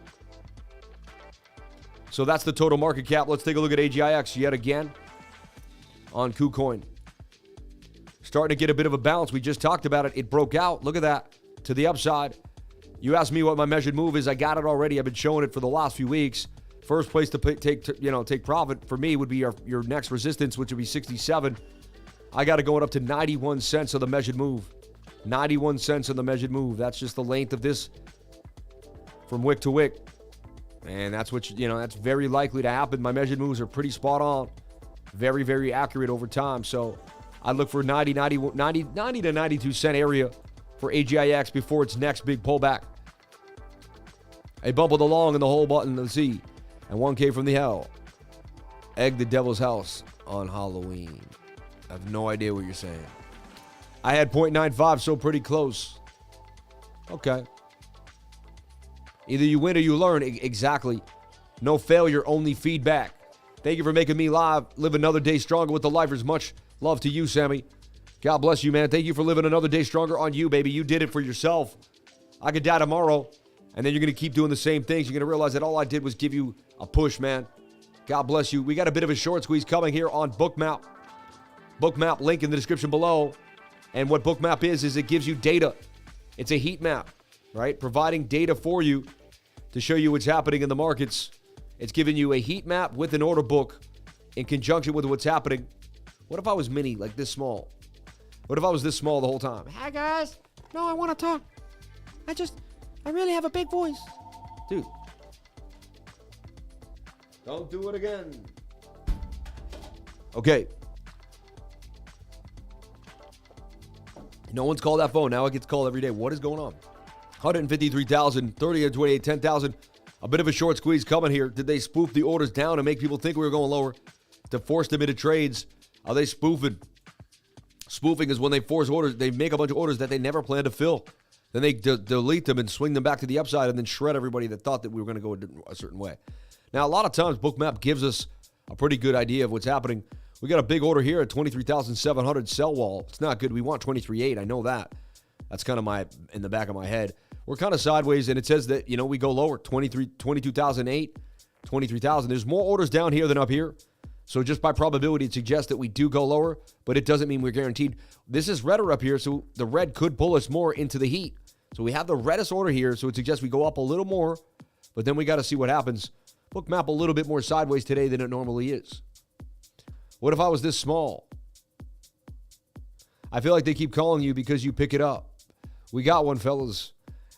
So that's the total market cap. Let's take a look at AGIX yet again on KuCoin. Starting to get a bit of a bounce. We just talked about it. It broke out. Look at that. To the upside. You asked me what my measured move is. I got it already. I've been showing it for the last few weeks. First place to take profit for me would be your next resistance, which would be 67. I got it going up to 91 cents on the measured move. 91 cents on the measured move. That's just the length of this from wick to wick. And that's what, that's very likely to happen. My measured moves are pretty spot on. Very, very accurate over time. So I look for 90 to 92 cent area for AGIX before its next big pullback. A bump of the long and the whole button of the sea. And 1K from the hell. Egg the devil's house on Halloween. I have no idea what you're saying. I had 0.95, so pretty close. Okay. Either you win or you learn. Exactly. No failure, only feedback. Thank you for making me live. Live another day stronger with the lifers. Much love to you, Sammy. God bless you, man. Thank you for living another day stronger on you, baby. You did it for yourself. I could die tomorrow, and then you're going to keep doing the same things. You're going to realize that all I did was give you a push, man. God bless you. We got a bit of a short squeeze coming here on BOOKMAP. BOOKMAP, link in the description below. And what BOOKMAP is it gives you data. It's a heat map, right? Providing data for you to show you what's happening in the markets. It's giving you a heat map with an order book in conjunction with what's happening. What if I was mini, like this small? What if I was this small the whole time? Hi, guys. No, I want to talk. I really have a big voice. Dude. Don't do it again. Okay. No one's called that phone. Now it gets called every day. What is going on? 153,000, 30 28, 10,000. A bit of a short squeeze coming here. Did they spoof the orders down and make people think we were going lower to force them into trades? Are they spoofing? Spoofing is when they force orders. They make a bunch of orders that they never plan to fill. Then they delete them and swing them back to the upside and then shred everybody that thought that we were going to go a certain way. Now, a lot of times, BOOKMAP gives us a pretty good idea of what's happening. We got a big order here at 23,700 sell wall. It's not good. We want 23.8. I know that. That's kind of in the back of my head. We're kind of sideways, and it says that, we go lower, 22,008, 23,000. There's more orders down here than up here. So just by probability, it suggests that we do go lower, but it doesn't mean we're guaranteed. This is redder up here, so the red could pull us more into the heat. So we have the reddest order here, so it suggests we go up a little more, but then we got to see what happens. BOOKMAP a little bit more sideways today than it normally is. What if I was this small? I feel like they keep calling you because you pick it up. We got one, fellas.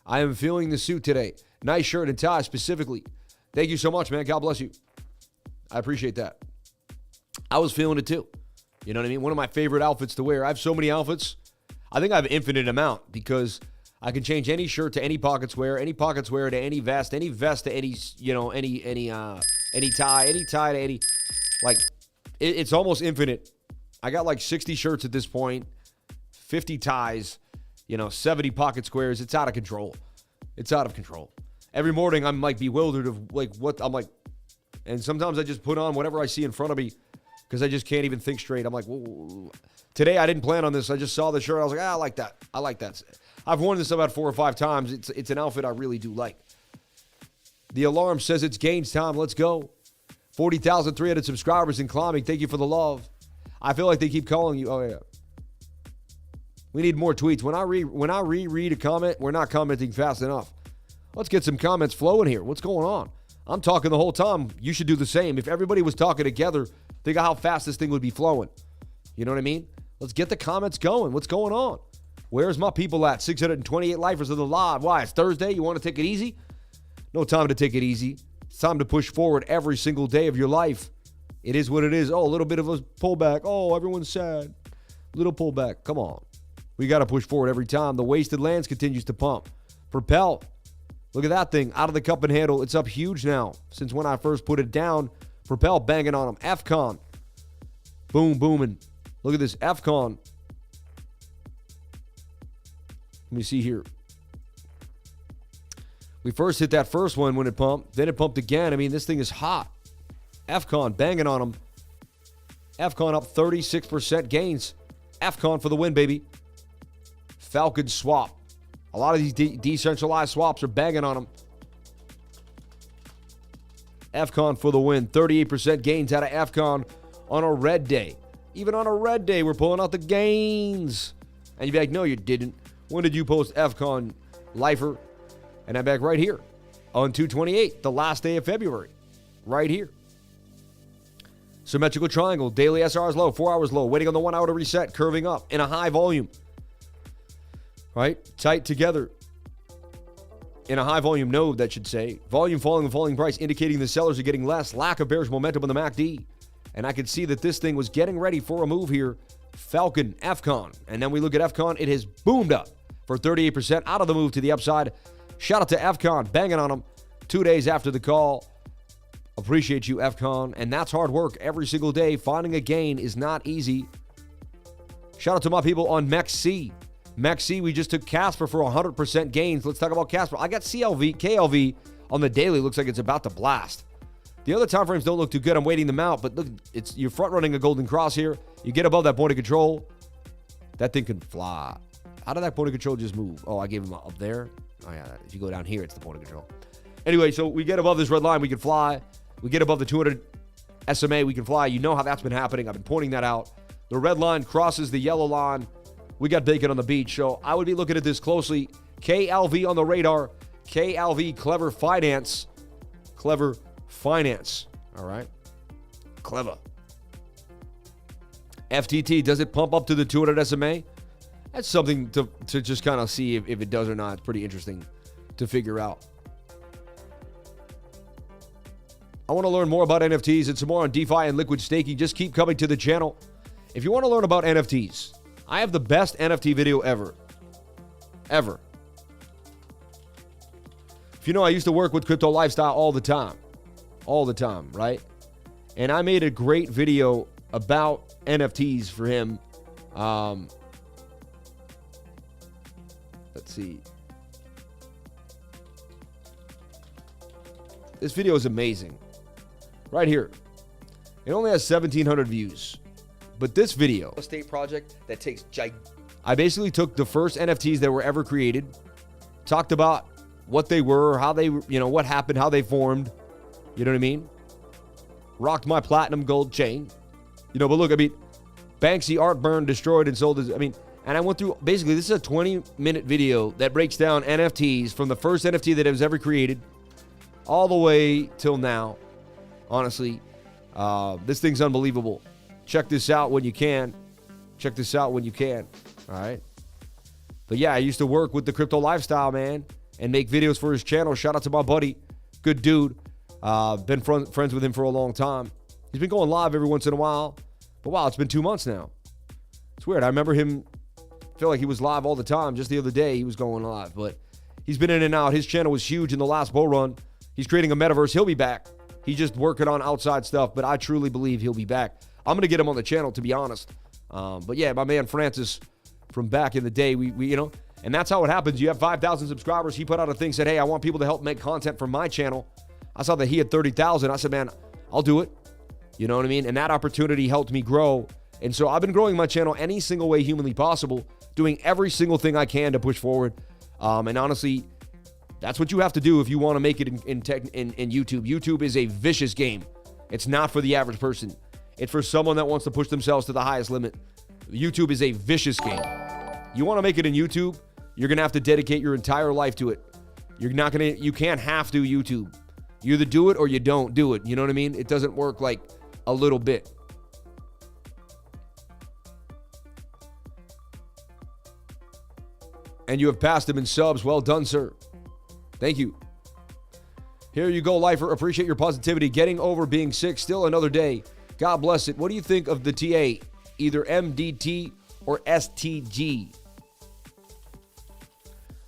I am feeling the suit today. Nice shirt and tie specifically. Thank you so much, man. God bless you. I appreciate that. I was feeling it too. You know what I mean? One of my favorite outfits to wear. I have so many outfits. I think I have an infinite amount because I can change any shirt to any pocket square to any vest to any, any tie to any, like, it's almost infinite. I got like 60 shirts at this point, 50 ties, 70 pocket squares. It's out of control. It's out of control. Every morning I'm like bewildered of like what I'm like, and sometimes I just put on whatever I see in front of me because I just can't even think straight. I'm like, whoa. Today I didn't plan on this. I just saw the shirt. I was like, I like that. I like that. I've worn this about 4 or 5 times. It's an outfit I really do like. The alarm says it's gains time. Let's go. 40,300 subscribers and climbing. Thank you for the love. I feel like they keep calling you. Oh, yeah. We need more tweets. When I reread a comment, we're not commenting fast enough. Let's get some comments flowing here. What's going on? I'm talking the whole time. You should do the same. If everybody was talking together, think of how fast this thing would be flowing. You know what I mean? Let's get the comments going. What's going on? Where's my people at? 628 lifers of the live. Why? It's Thursday. You want to take it easy? No time to take it easy. It's time to push forward every single day of your life. It is what it is. Oh, a little bit of a pullback. Oh, everyone's sad. Little pullback. Come on. We got to push forward every time. The wasted lands continues to pump. Propel. Look at that thing. Out of the cup and handle. It's up huge now since when I first put it down. Propel banging on them. FCON. Boom, booming. Look at this. FCON. Let me see here. We first hit that first one when it pumped. Then it pumped again. I mean, this thing is hot. FCON banging on them. FCON up 36% gains. FCON for the win, baby. Falcon swap. A lot of these decentralized swaps are banging on them. FCON for the win. 38% gains out of FCON on a red day. Even on a red day, we're pulling out the gains. And you'd be like, no, you didn't. When did you post FCON, lifer? And I'm back right here on 2/28, the last day of February. Right here. Symmetrical triangle. Daily SR is low. 4 hours low. Waiting on the 1 hour to reset. Curving up in a high volume. Right? Tight together. In a high volume node, that should say. Volume falling and falling price indicating the sellers are getting less. Lack of bearish momentum on the MACD. And I could see that this thing was getting ready for a move here. Falcon, FCON. And then we look at FCON. It has boomed up for 38% out of the move to the upside. Shout out to FCON, banging on them 2 days after the call. Appreciate you, FCON. And that's hard work every single day. Finding a gain is not easy. Shout out to my people on MEXC. MEXC, we just took Casper for 100% gains. Let's talk about Casper. I got KLV on the daily. Looks like it's about to blast. The other time frames don't look too good. I'm waiting them out. But look, you're front running a golden cross here. You get above that point of control. That thing can fly. How did that point of control just move? Oh, I gave him up there. Oh, yeah. If you go down here, it's the point of control. Anyway, so we get above this red line, we can fly. We get above the 200 SMA, we can fly. You know how that's been happening. I've been pointing that out. The red line crosses the yellow line. We got bacon on the beach. So I would be looking at this closely. KLV on the radar. KLV, Clever Finance. Clever Finance. All right. Clever. FTT, does it pump up to the 200 SMA? That's something to just kind of see if it does or not. It's pretty interesting to figure out. I want to learn more about NFTs and some more on DeFi and liquid staking. Just keep coming to the channel. If you want to learn about NFTs, I have the best NFT video ever. Ever. If you know, I used to work with Crypto Lifestyle all the time. All the time, right? And I made a great video about NFTs for him. Let's see. This video is amazing. Right here. It only has 1,700 views. But this video, a state project that takes I basically took the first NFTs that were ever created, talked about what they were, how they, what happened, how they formed. You know what I mean? Rocked my platinum gold chain. But look, Banksy art burned, destroyed, and sold. And I went through, basically, this is a 20-minute video that breaks down NFTs from the first NFT that was ever created all the way till now. Honestly, this thing's unbelievable. Check this out when you can. Check this out when you can. All right. But yeah, I used to work with the Crypto Lifestyle, man, and make videos for his channel. Shout out to my buddy. Good dude. Been friends with him for a long time. He's been going live every once in a while. But wow, it's been 2 months now. It's weird. I remember him, feel like he was live all the time. Just the other day, he was going live. But he's been in and out. His channel was huge in the last bull run. He's creating a metaverse. He'll be back. He's just working on outside stuff. But I truly believe he'll be back. I'm going to get him on the channel, to be honest. But yeah, my man Francis from back in the day, we and that's how it happens. You have 5,000 subscribers. He put out a thing, said, hey, I want people to help make content for my channel. I saw that he had 30,000. I said, man, I'll do it. You know what I mean? And that opportunity helped me grow. And so I've been growing my channel any single way humanly possible, doing every single thing I can to push forward. And honestly, that's what you have to do if you want to make it in YouTube. YouTube is a vicious game. It's not for the average person. It's for someone that wants to push themselves to the highest limit. YouTube is a vicious game. You want to make it in YouTube, you're going to have to dedicate your entire life to it. You can't have to YouTube. You either do it or you don't do it. You know what I mean? It doesn't work like a little bit. And you have passed him in subs. Well done, sir. Thank you. Here you go, lifer. Appreciate your positivity. Getting over being sick. Still another day. God bless it. What do you think of the TA? Either MDT or STG.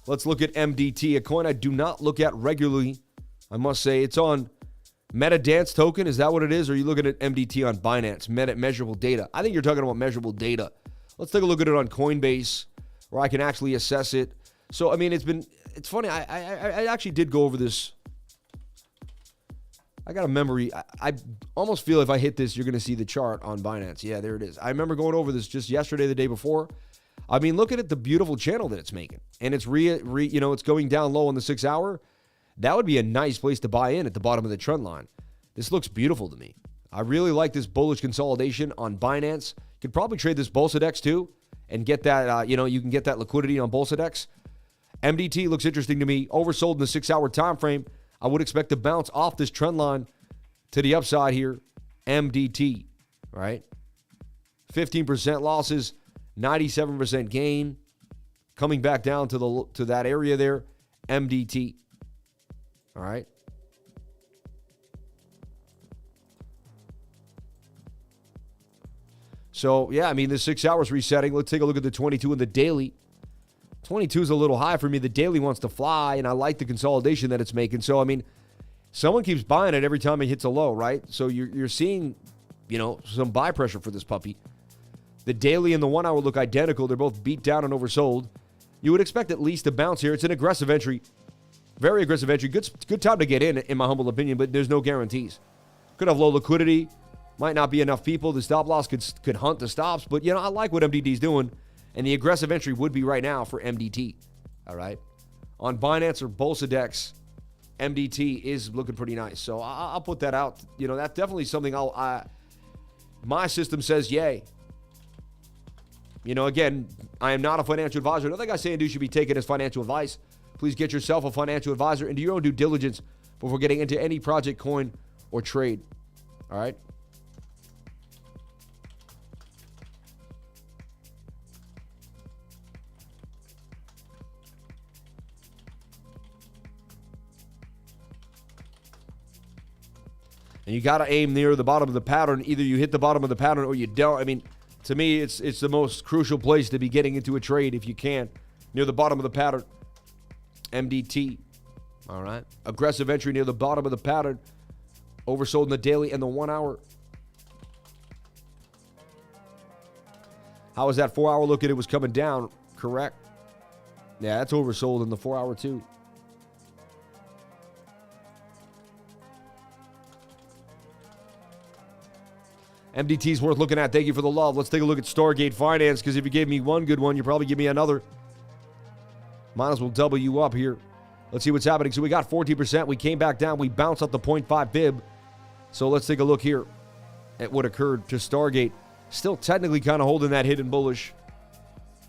Let's look at MDT, a coin I do not look at regularly. I must say it's on Meta Dance Token. Is that what it is? Or are you looking at MDT on Binance? Meta Measurable Data. I think you're talking about measurable data. Let's take a look at it on Coinbase where I can actually assess it. So, I mean, it's funny. I actually did go over this. I got a memory. I almost feel if I hit this, you're going to see the chart on Binance. Yeah, there it is. I remember going over this just yesterday, the day before. I mean, look at it, the beautiful channel that it's making. And it's it's going down low on the 6 hour. That would be a nice place to buy in at the bottom of the trend line. This looks beautiful to me. I really like this bullish consolidation on Binance. You could probably trade this BOLSADEX too and get that, you can get that liquidity on BOLSADEX. MDT looks interesting to me. Oversold in the 6 hour time frame. I would expect to bounce off this trend line to the upside here. MDT, right? 15% losses, 97% gain. Coming back down to that area there. MDT. All right. So, yeah, I mean, the 6 hours resetting. Let's take a look at the 22 and the daily. 22 is a little high for me. The daily wants to fly, and I like the consolidation that it's making. So, I mean, someone keeps buying it every time it hits a low, right? So you're seeing, some buy pressure for this puppy. The daily and the 1 hour look identical. They're both beat down and oversold. You would expect at least a bounce here. It's an aggressive entry. Very aggressive entry. Good time to get in my humble opinion, but there's no guarantees. Could have low liquidity. Might not be enough people. The stop loss could hunt the stops. But, I like what MDT's doing. And the aggressive entry would be right now for MDT. All right. On Binance or BOLSADEX, MDT is looking pretty nice. So I'll put that out. That's definitely something my system says yay. Again, I am not a financial advisor. Nothing I say and do should be taken as financial advice. Please get yourself a financial advisor and do your own due diligence before getting into any project, coin, or trade. All right. And you got to aim near the bottom of the pattern. Either you hit the bottom of the pattern or you don't. I mean, to me, it's the most crucial place to be getting into a trade if you can. Near the bottom of the pattern. MDT. All right. Aggressive entry near the bottom of the pattern. Oversold in the daily and the 1 hour. How was that 4 hour look at it was coming down? Correct. Yeah, that's oversold in the 4 hour too. MDT's worth looking at. Thank you for the love. Let's take a look at Stargate Finance, because if you gave me one good one, you probably give me another. Might as well double you up here. Let's see what's happening. So we got 14%. We came back down. We bounced up the 0.5 bib. So let's take a look here at what occurred to Stargate. Still technically kind of holding that hidden bullish.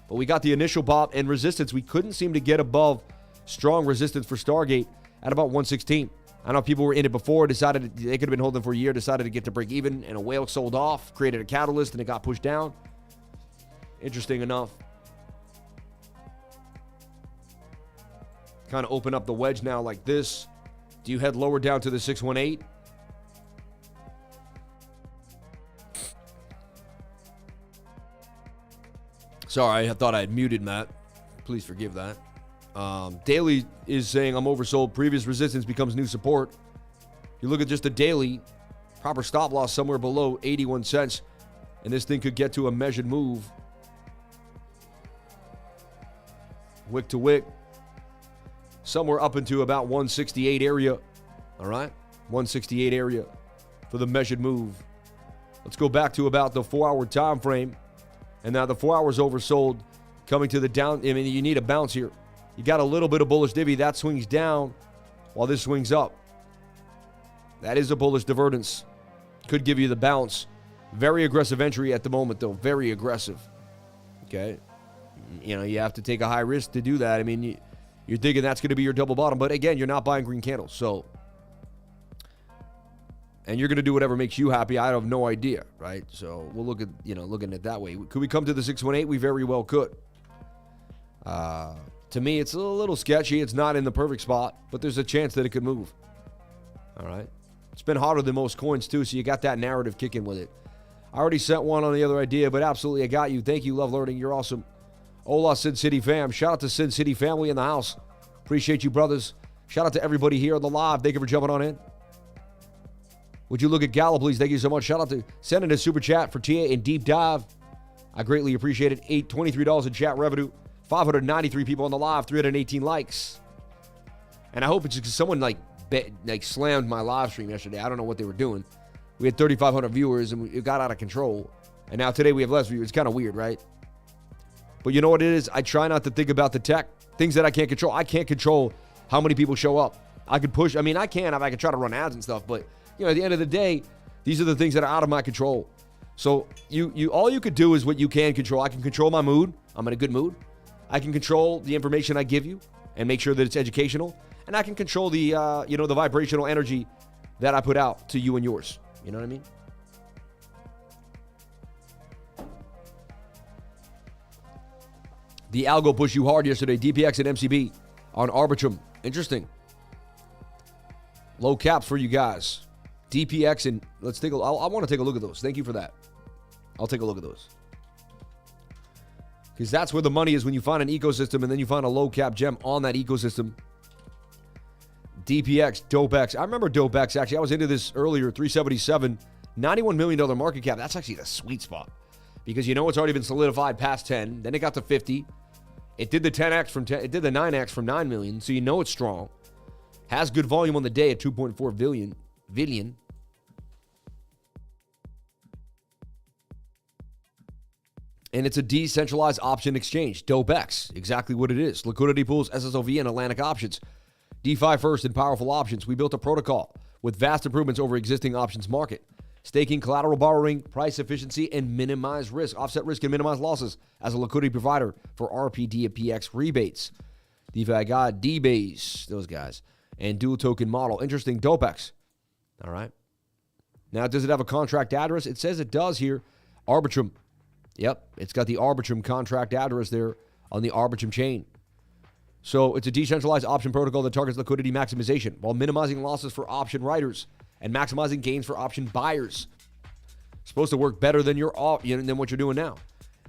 But we got the initial pop and resistance. We couldn't seem to get above strong resistance for Stargate at about 116. I know people were in it before, decided they could have been holding for a year, decided to get to break even, and a whale sold off, created a catalyst, and it got pushed down. Interesting enough. Kind of open up the wedge now like this. Do you head lower down to the 618? Sorry, I thought I had muted Matt. Please forgive that. Daily is saying I'm oversold. Previous resistance becomes new support. You look at just the daily, proper stop loss somewhere below 81 cents, and this thing could get to a measured move. Wick to wick, somewhere up into about 168 area. All right, 168 area for the measured move. Let's go back to about the 4 hour time frame, and now the 4 hours oversold, coming to the down. I mean, you need a bounce here. You got a little bit of bullish divvy. That swings down while this swings up. That is a bullish divergence. Could give you the bounce. Very aggressive entry at the moment, though. Very aggressive. Okay. You have to take a high risk to do that. I mean, you're thinking that's going to be your double bottom. But again, you're not buying green candles. So, and you're going to do whatever makes you happy. I have no idea, right? So we'll look at, looking at it that way. Could we come to the 618? We very well could. To me, it's a little sketchy. It's not in the perfect spot, but there's a chance that it could move. All right. It's been hotter than most coins, too, so you got that narrative kicking with it. I already sent one on the other idea, but absolutely, I got you. Thank you, Love Learning. You're awesome. Hola, Sin City fam. Shout out to Sin City family in the house. Appreciate you, brothers. Shout out to everybody here on the live. Thank you for jumping on in. Would you look at GALA, please? Thank you so much. Shout out to sending a super chat for TA and Deep Dive. I greatly appreciate it. $23 in chat revenue. 593 people on the live. 318 likes. And I hope it's because someone like slammed my live stream yesterday. I don't know what they were doing. We had 3,500 viewers and it got out of control. And now today we have less viewers. It's kind of weird, right? But you know what it is? I try not to think about the tech. Things that I can't control. I can't control how many people show up. I could push. I mean, I can if I could try to run ads and stuff. But, you know, at the end of the day, these are the things that are out of my control. So all you could do is what you can control. I can control my mood. I'm in a good mood. I can control the information I give you and make sure that it's educational. And I can control the, the vibrational energy that I put out to you and yours. You know what I mean? The algo pushed you hard yesterday. DPX and MCB on Arbitrum. Interesting. Low caps for you guys. DPX and let's take a. I want to take a look at those. Thank you for that. I'll take a look at those. Because that's where the money is when you find an ecosystem and then you find a low cap gem on that ecosystem. DPX, DopeX. I remember DopeX, actually. I was into this earlier, 377, $91 million market cap. That's actually the sweet spot. Because you know it's already been solidified past 10. Then it got to 50. It did the 10x from 10. It did the 9x from 9 million. So you know it's strong. Has good volume on the day at 2.4 billion. And it's a decentralized option exchange. DopeX, exactly what it is. Liquidity pools, SSOV, and Atlantic options. DeFi first and powerful options. We built a protocol with vast improvements over existing options market. Staking, collateral borrowing, price efficiency, and minimize risk. Offset risk and minimize losses as a liquidity provider for RPD and PX rebates. DeFi God, D-Base, those guys. And dual token model. Interesting. DopeX. All right. Now, does it have a contract address? It says it does here. Arbitrum. Yep. It's got the Arbitrum contract address there on the Arbitrum chain. So it's a decentralized option protocol that targets liquidity maximization while minimizing losses for option writers and maximizing gains for option buyers. It's supposed to work better than than what you're doing now.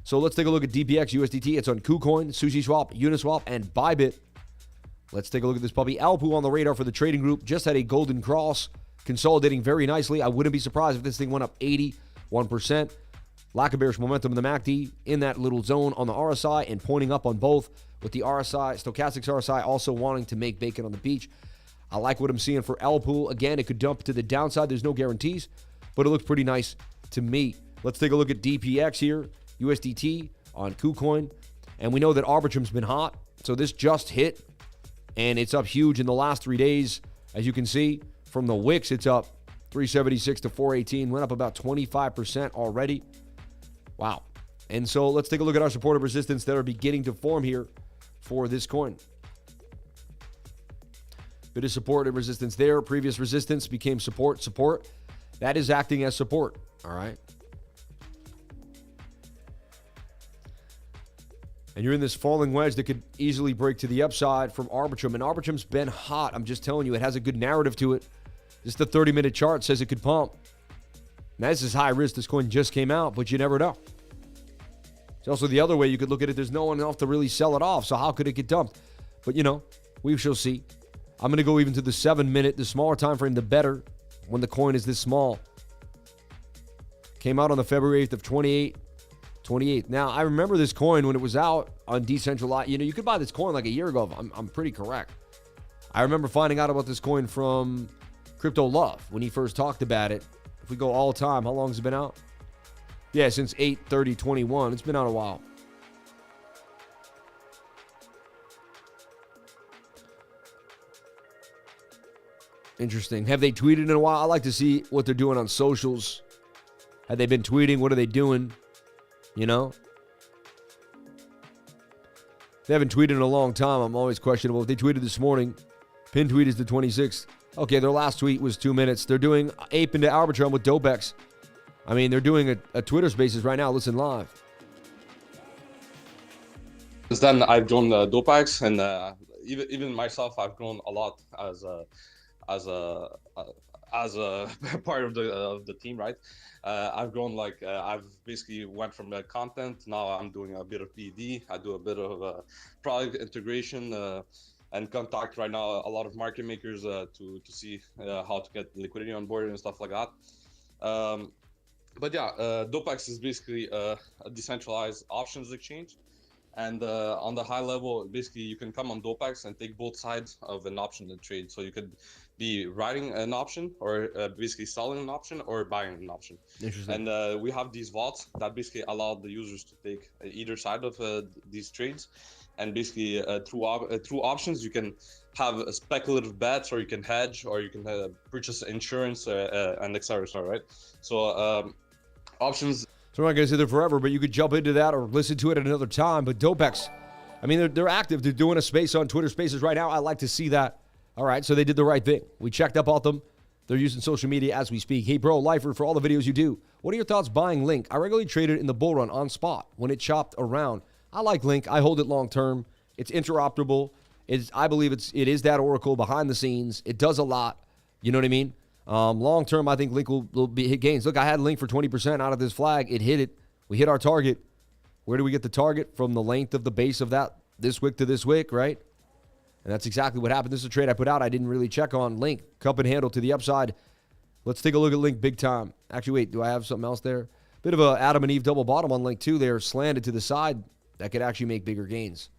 So let's take a look at DPX USDT. It's on KuCoin, SushiSwap, Uniswap, and Bybit. Let's take a look at this puppy. LPOOL on the radar for the trading group. Just had a golden cross, consolidating very nicely. I wouldn't be surprised if this thing went up 81%. Lack of bearish momentum in the MACD in that little zone on the RSI and pointing up on both, with the RSI, stochastics RSI, also wanting to make bacon on the beach. I like what I'm seeing for LPOOL. Again, it could dump to the downside. There's no guarantees, but it looks pretty nice to me. Let's take a look at DPX here, USDT on KuCoin. And we know that Arbitrum's been hot, so this just hit, and it's up huge in the last 3 days. As you can see, from the wicks, it's up 376 to 418, went up about 25% already. Wow. And so let's take a look at our support and resistance that are beginning to form here for this coin. Bit of support and resistance there. Previous resistance became support. Support. That is acting as support. All right. And you're in this falling wedge that could easily break to the upside from Arbitrum. And Arbitrum's been hot. I'm just telling you, it has a good narrative to it. Just the 30-minute chart says it could pump. Now, this is high risk. This coin just came out, but you never know. It's also the other way you could look at it. There's no one else to really sell it off, so how could it get dumped? But, we shall see. I'm going to go even to the 7-minute. The smaller time frame, the better when the coin is this small. Came out on the February 8th of 28. Now, I remember this coin when it was out on decentralized. You could buy this coin like a year ago. I'm pretty correct. I remember finding out about this coin from Crypto Love when he first talked about it. If we go all time, how long has it been out? Yeah, since 8/30/21. It's been out a while. Interesting. Have they tweeted in a while? I like to see what they're doing on socials. Have they been tweeting? What are they doing? They haven't tweeted in a long time. I'm always questionable. If they tweeted this morning, pin tweet is the 26th. Okay, their last tweet was 2 minutes. They're doing Ape into Arbitrum with DopeX. They're doing a Twitter Spaces right now. Listen live. then I've grown DYDX, and even myself, I've grown a lot as a part of the team, right? I've grown, like I've basically went from content. Now I'm doing a bit of BD. I do a bit of product integration and contact right now a lot of market makers to see how to get liquidity on board and stuff like that. But yeah, DYDX is basically a decentralized options exchange. And on the high level, basically, you can come on DYDX and take both sides of an option to trade. So you could be writing an option, or basically selling an option, or buying an option. Interesting. And we have these vaults that basically allow the users to take either side of these trades. And basically, through options, you can have speculative bets, or you can hedge, or you can purchase insurance, and etc. Right? So options. So we're not going to sit there forever, but you could jump into that or listen to it at another time. But DYDX, I mean, they're active. They're doing a space on Twitter Spaces right now. I like to see that. All right, so they did the right thing. We checked up on them. They're using social media as we speak. Hey, bro, Lifer, for all the videos you do, what are your thoughts buying Link? I regularly trade it in the bull run on spot when it chopped around. I like Link. I hold it long term. It's interoperable. I believe it is that oracle behind the scenes. It does a lot. You know what I mean? Long term, I think Link will hit gains. Look, I had Link for 20% out of this flag. It hit it. We hit our target. Where do we get the target? From the length of the base of that this wick to this wick, right? And that's exactly what happened. This is a trade I put out. I didn't really check on Link. Cup and handle to the upside. Let's take a look at Link big time. Actually, wait, do I have something else there? Bit of a Adam and Eve double bottom on Link too. They're slanted to the side. That could actually make bigger gains.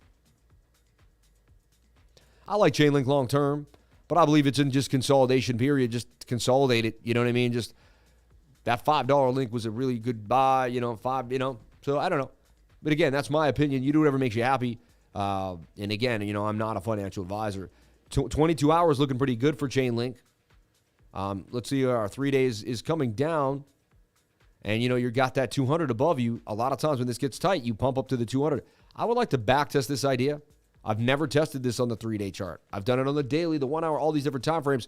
I like Chainlink long term, but I believe it's in just consolidation period. Just consolidate it. You know what I mean? Just that $5 Link was a really good buy. So I don't know. But again, that's my opinion. You do whatever makes you happy. And again, I'm not a financial advisor. 22 hours looking pretty good for Chainlink. Let's see, our 3 days is coming down. And, you got that 200 above you. A lot of times when this gets tight, you pump up to the 200. I would like to back test this idea. I've never tested this on the 3-day chart. I've done it on the daily, the 1 hour, all these different time frames.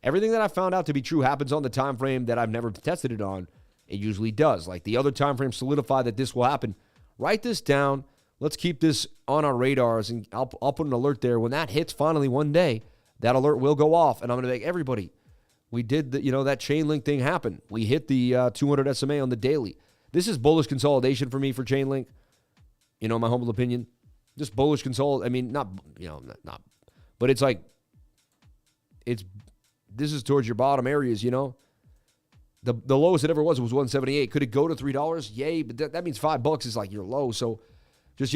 Everything that I found out to be true happens on the time frame that I've never tested it on. It usually does. Like the other time frames solidify that this will happen. Write this down. Let's keep this on our radars, and I'll put an alert there. When that hits finally one day, that alert will go off, and I'm going to make everybody. We did that Chainlink thing happen. We hit the 200 SMA on the daily. This is bullish consolidation for me for Chainlink. My humble opinion. Just bullish consolidation. I mean, not, but it's like, this is towards your bottom areas, The lowest it ever was 178. Could it go to $3? Yay, but that means $5 is like your low. So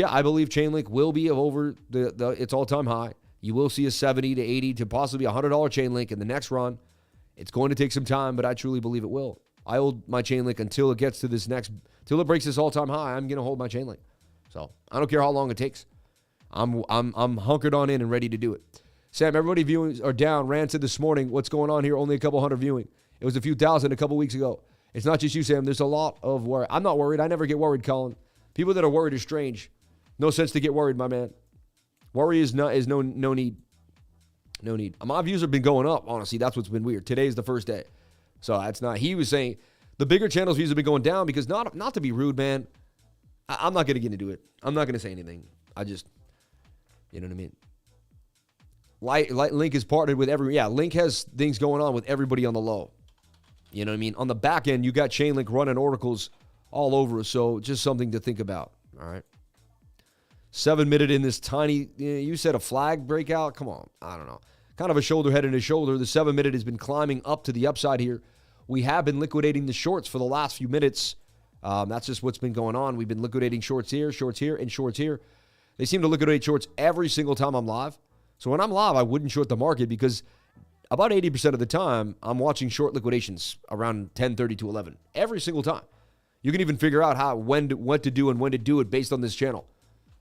I believe Chainlink will be over its all-time high. You will see a 70 to 80 to possibly $100 Chainlink in the next run. It's going to take some time, but I truly believe it will. I hold my Chainlink until it gets to till it breaks this all-time high. I'm going to hold my Chainlink. So I don't care how long it takes. I'm hunkered on in and ready to do it. Sam, everybody viewing are down. Rand said this morning, what's going on here? Only a couple hundred viewing. It was a few thousand a couple weeks ago. It's not just you, Sam. There's a lot of worry. I'm not worried. I never get worried, Colin. People that are worried are strange. No sense to get worried, my man. Worry is no need. No need. My views have been going up, honestly. That's what's been weird. Today's the first day. So that's not. He was saying the bigger channels' views have been going down because not to be rude, man. I'm not going to get into it. I'm not going to say anything. I just, you know what I mean? Link is partnered with Link has things going on with everybody on the low. You know what I mean? On the back end, you got Chainlink running oracles all over. So just something to think about. All right. 7 minute in this tiny, you said a flag breakout? Come on. I don't know. Kind of a shoulder head and a shoulder. The 7 minute has been climbing up to the upside here. We have been liquidating the shorts for the last few minutes. That's just what's been going on. We've been liquidating shorts here, and shorts here. They seem to liquidate shorts every single time I'm live. So when I'm live, I wouldn't short the market because about 80% of the time, I'm watching short liquidations around 10:30 to 11. Every single time. You can even figure out what to do and when to do it based on this channel.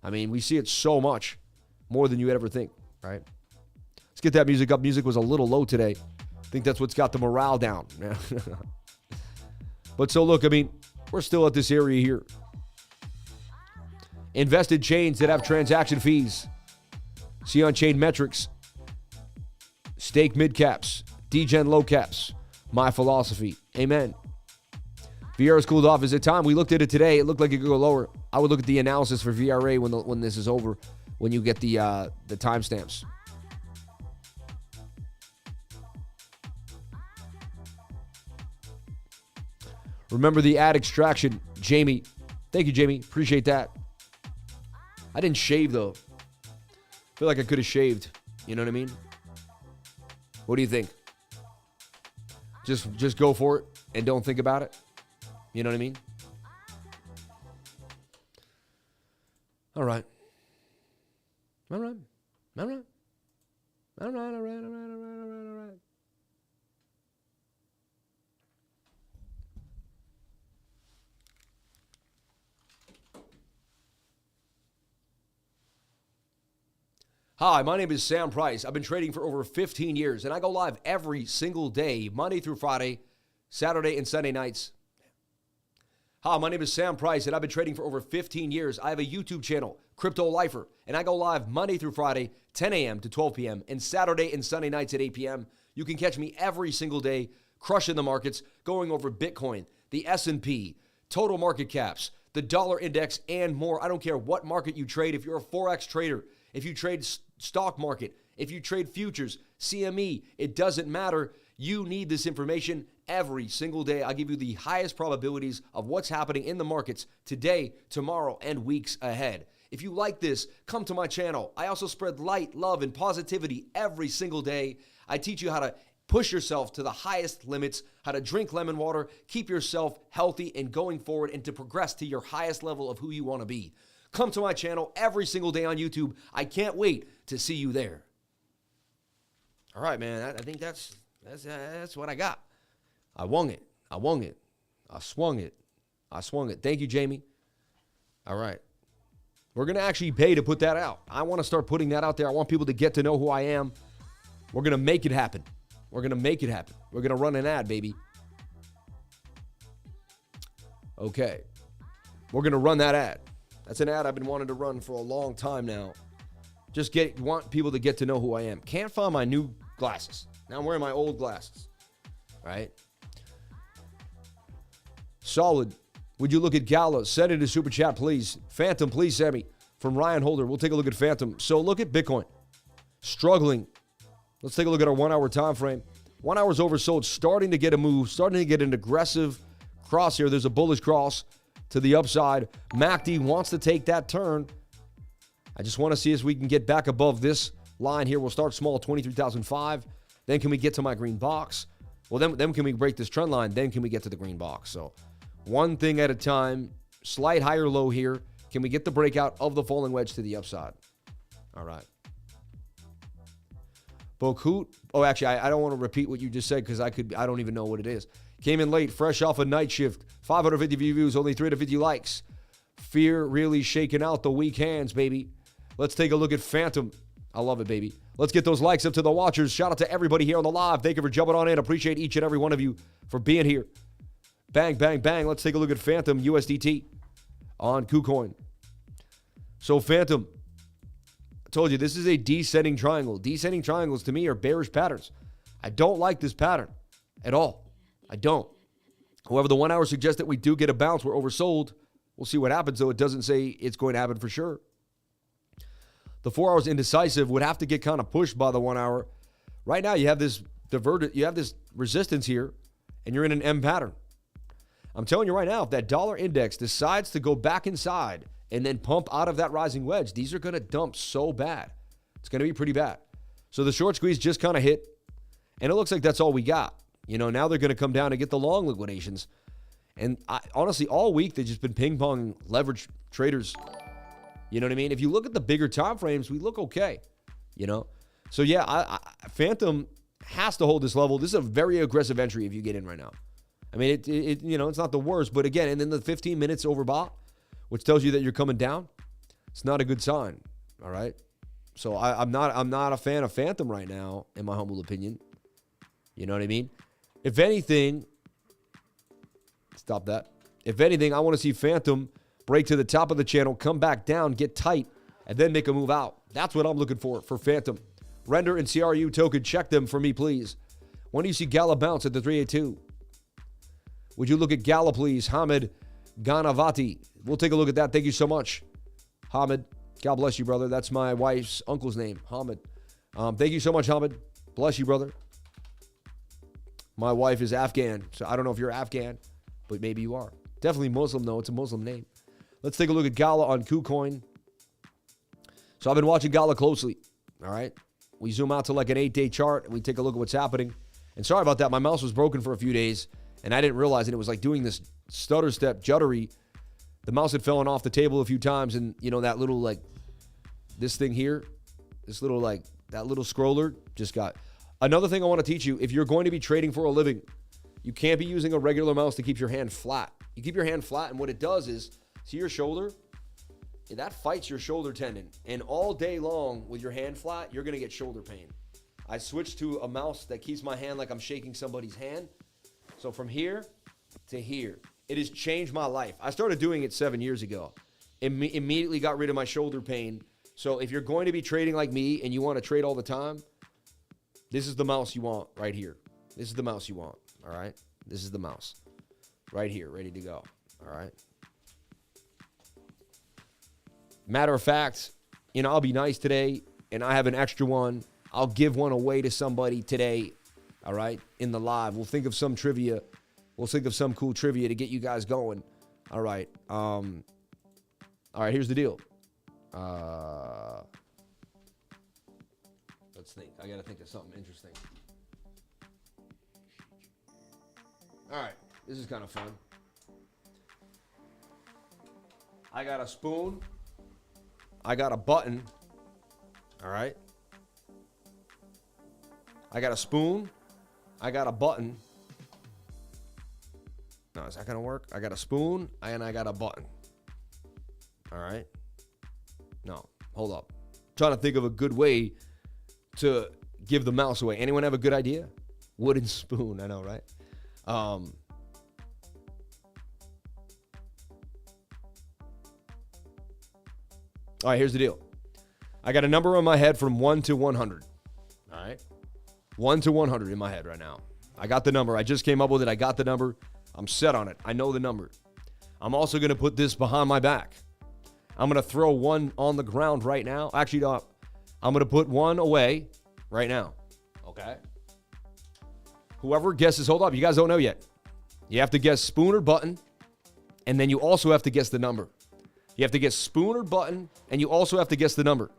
I mean, we see it so much more than you'd ever think, right? Let's get that music up. Music was a little low today. I think that's what's got the morale down. But so look, I mean, we're still at this area here. Invested chains that have transaction fees. See on-chain metrics. Stake mid-caps. Degen low-caps. My philosophy. Amen. Vieira's cooled off. Is it time? We looked at it today. It looked like it could go lower. I would look at the analysis for VRA when this is over, when you get the timestamps. Remember the ad extraction, Jamie. Thank you, Jamie. Appreciate that. I didn't shave, though. I feel like I could have shaved. You know what I mean? What do you think? Just go for it and don't think about it? You know what I mean? All right. All right. All right. All right, all right, all right, all right, all right, all right. Hi, my name is Sam Price. I've been trading for over 15 years, and I go live every single day, Monday through Friday, Saturday and Sunday nights. Hi, my name is Sam Price, and I've been trading for over 15 years. I have a YouTube channel, Crypto Lifer, and I go live Monday through Friday, 10 a.m. to 12 p.m., and Saturday and Sunday nights at 8 p.m. You can catch me every single day, crushing the markets, going over Bitcoin, the S&P, total market caps, the dollar index, and more. I don't care what market you trade. If you're a Forex trader, if you trade stock market, if you trade futures, CME, it doesn't matter. You need this information every single day. I give you the highest probabilities of what's happening in the markets today, tomorrow, and weeks ahead. If you like this, come to my channel. I also spread light, love, and positivity every single day. I teach you how to push yourself to the highest limits, how to drink lemon water, keep yourself healthy and going forward, and to progress to your highest level of who you want to be. Come to my channel every single day on YouTube. I can't wait to see you there. All right, man. I think that's what I got. I won it. I won it. I swung it. I swung it. Thank you, Jamie. All right. We're going to actually pay to put that out. I want to start putting that out there. I want people to get to know who I am. We're going to make it happen. We're going to make it happen. We're going to run an ad, baby. Okay. We're going to run that ad. That's an ad I've been wanting to run for a long time now. Want people to get to know who I am. Can't find my new glasses. Now I'm wearing my old glasses. Right? Solid. Would you look at GALA? Send it to super chat, please. Phantom, please, Sammy. From Ryan Holder. We'll take a look at Phantom. So look at Bitcoin. Struggling. Let's take a look at our 1 hour time frame. 1 hour's oversold. Starting to get a move. Starting to get an aggressive cross here. There's a bullish cross to the upside. MACD wants to take that turn. I just want to see if we can get back above this line here. We'll start small, 23,005. Then can we get to my green box? Well, then can we break this trend line? Then can we get to the green box? So one thing at a time. Slight higher low here. Can we get the breakout of the falling wedge to the upside? All right. Bookhoot. Oh, actually, I don't want to repeat what you just said because I don't even know what it is. Came in late, fresh off a night shift. 550 views, only 350 likes. Fear really shaking out the weak hands, baby. Let's take a look at Phantom. I love it, baby. Let's get those likes up to the watchers. Shout out to everybody here on the live. Thank you for jumping on in. Appreciate each and every one of you for being here. Bang, bang, bang. Let's take a look at Phantom USDT on KuCoin. So Phantom, I told you, this is a descending triangle. Descending triangles to me are bearish patterns. I don't like this pattern at all. I don't. However, the 1 hour suggests that we do get a bounce. We're oversold. We'll see what happens, though. It doesn't say it's going to happen for sure. The 4 hours indecisive would have to get kind of pushed by the 1 hour. Right now, you have this resistance here, and you're in an M pattern. I'm telling you right now, if that dollar index decides to go back inside and then pump out of that rising wedge, these are going to dump so bad. It's going to be pretty bad. So the short squeeze just kind of hit, and it looks like that's all we got. Now they're going to come down and get the long liquidations. And honestly, all week, they've just been ping-pong leverage traders. You know what I mean? If you look at the bigger time frames, we look okay. So yeah, Phantom has to hold this level. This is a very aggressive entry if you get in right now. I mean, it's not the worst, but again, and then the 15 minutes overbought, which tells you that you're coming down. It's not a good sign. All right. So I'm not a fan of Phantom right now, in my humble opinion. You know what I mean? If anything, stop that. If anything, I want to see Phantom break to the top of the channel, come back down, get tight, and then make a move out. That's what I'm looking for Phantom. Render and CRU token, check them for me, please. When do you see GALA bounce at the 382? Would you look at GALA, please? Hamid Ganavati. We'll take a look at that. Thank you so much. Hamid. God bless you, brother. That's my wife's uncle's name, Hamid. Thank you so much, Hamid. Bless you, brother. My wife is Afghan, so I don't know if you're Afghan, but maybe you are. Definitely Muslim, though. It's a Muslim name. Let's take a look at GALA on KuCoin. So I've been watching GALA closely, all right? We zoom out to like an 8-day chart, and we take a look at what's happening. And sorry about that. My mouse was broken for a few days, and I didn't realize it. It was like doing this stutter step juddery. The mouse had fallen off the table a few times, and, you know, that little, like, this thing here, this little, like, that little scroller just got... Another thing I want to teach you, if you're going to be trading for a living, you can't be using a regular mouse to keep your hand flat. You keep your hand flat, and what it does is, see your shoulder? That fights your shoulder tendon. And all day long, with your hand flat, you're going to get shoulder pain. I switched to a mouse that keeps my hand like I'm shaking somebody's hand. So from here to here, it has changed my life. I started doing it 7 years ago. Immediately got rid of my shoulder pain. So if you're going to be trading like me and you want to trade all the time, this is the mouse you want right here. This is the mouse you want, all right? This is the mouse right here, ready to go, all right? Matter of fact, you know, I'll be nice today, and I have an extra one. I'll give one away to somebody today, all right, in the live. We'll think of some trivia. We'll think of some cool trivia to get you guys going, all right? All right, here's the deal. Let's think. I got to think of something interesting. All right, this is kind of fun. I got a spoon. I got a button. All right. I got a spoon. I got a button. No, is that going to work? I got a spoon and I got a button. All right. No, hold up. Trying to think of a good way to give the mouse away. Anyone have a good idea? Wooden spoon, I know, right? All right, here's the deal. I got a number on my head from 1 to 100. All right? 1 to 100 in my head right now. I got the number. I just came up with it. I got the number. I'm set on it. I know the number. I'm also going to put this behind my back. I'm going to throw one on the ground right now. Actually, no. I'm going to put one away right now. Okay? Whoever guesses, hold up. You guys don't know yet. You have to guess spoon or button, and then you also have to guess the number. You have to guess spoon or button, and you also have to guess the number.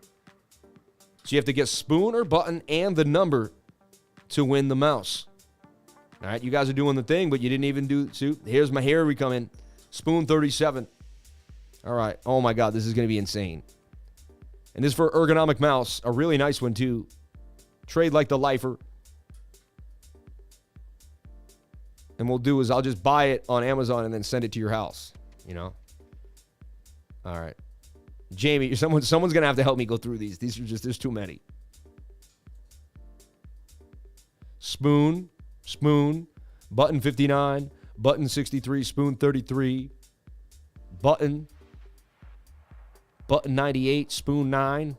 So you have to guess spoon or button and the number to win the mouse. All right, you guys are doing the thing, but you didn't even do, so here's my, here we come in. Spoon 37. All right, oh my God, this is going to be insane. And this is for ergonomic mouse, a really nice one too. Trade like the lifer. And we'll do is I'll just buy it on Amazon and then send it to your house, you know? All right. Jamie, someone's going to have to help me go through these. These are just, there's too many. Spoon, button 59, button 63, spoon 33, button 98, spoon 9,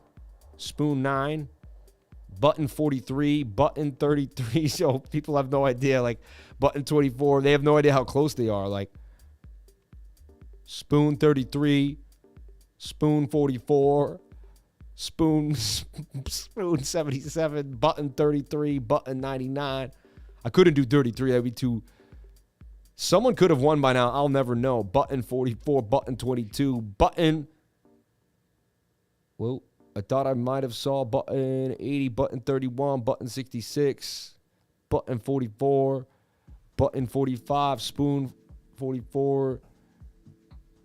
button 43, button 33. So people have no idea, like button 24, they have no idea how close they are. Like spoon 33, spoon 44, spoon 77, button 33, button 99. I couldn't do 33. That'd be too. Someone could have won by now. I'll never know. Button 44, button 22, button. Well, I thought I might have saw button 80, button 31, button 66, button 44, button 45, spoon 44.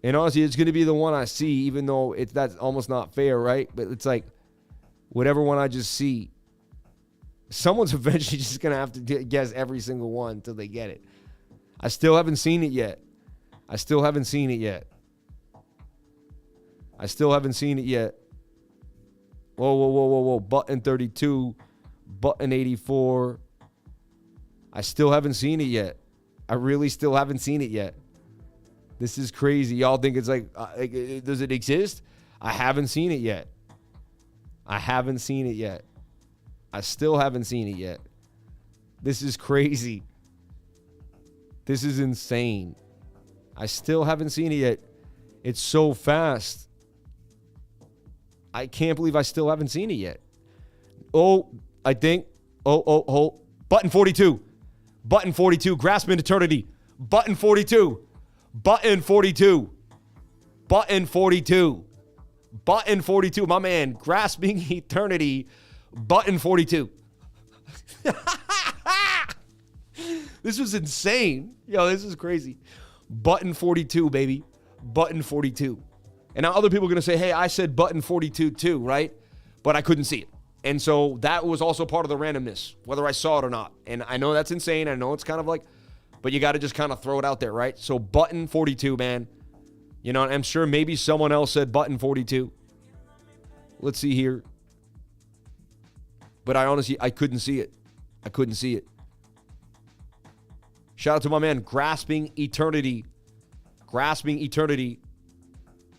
And honestly, it's going to be the one I see, even though that's almost not fair, right? But it's like whatever one I just see. Someone's eventually just going to have to guess every single one until they get it. I still haven't seen it yet. Whoa. Button 32, button 84. I still haven't seen it yet. I really still haven't seen it yet. This is crazy. Y'all think it's like, does it exist? I haven't seen it yet. I still haven't seen it yet. This is crazy. This is insane. I still haven't seen it yet. It's so fast. I can't believe I still haven't seen it yet. Oh, I think. Oh. Button 42. Button 42. Grasping eternity. Button 42. Button 42. Button 42. Button 42. My man, grasping eternity. Button 42. This was insane. Yo, this is crazy. Button 42, baby. Button 42. And now other people are going to say, hey, I said button 42 too, right? But I couldn't see it. And so that was also part of the randomness, whether I saw it or not. And I know that's insane. I know it's kind of like, but you got to just kind of throw it out there, right? So button 42, man. You know, I'm sure maybe someone else said button 42. Let's see here. But I honestly, I couldn't see it. I couldn't see it. Shout out to my man, Grasping Eternity. Grasping Eternity.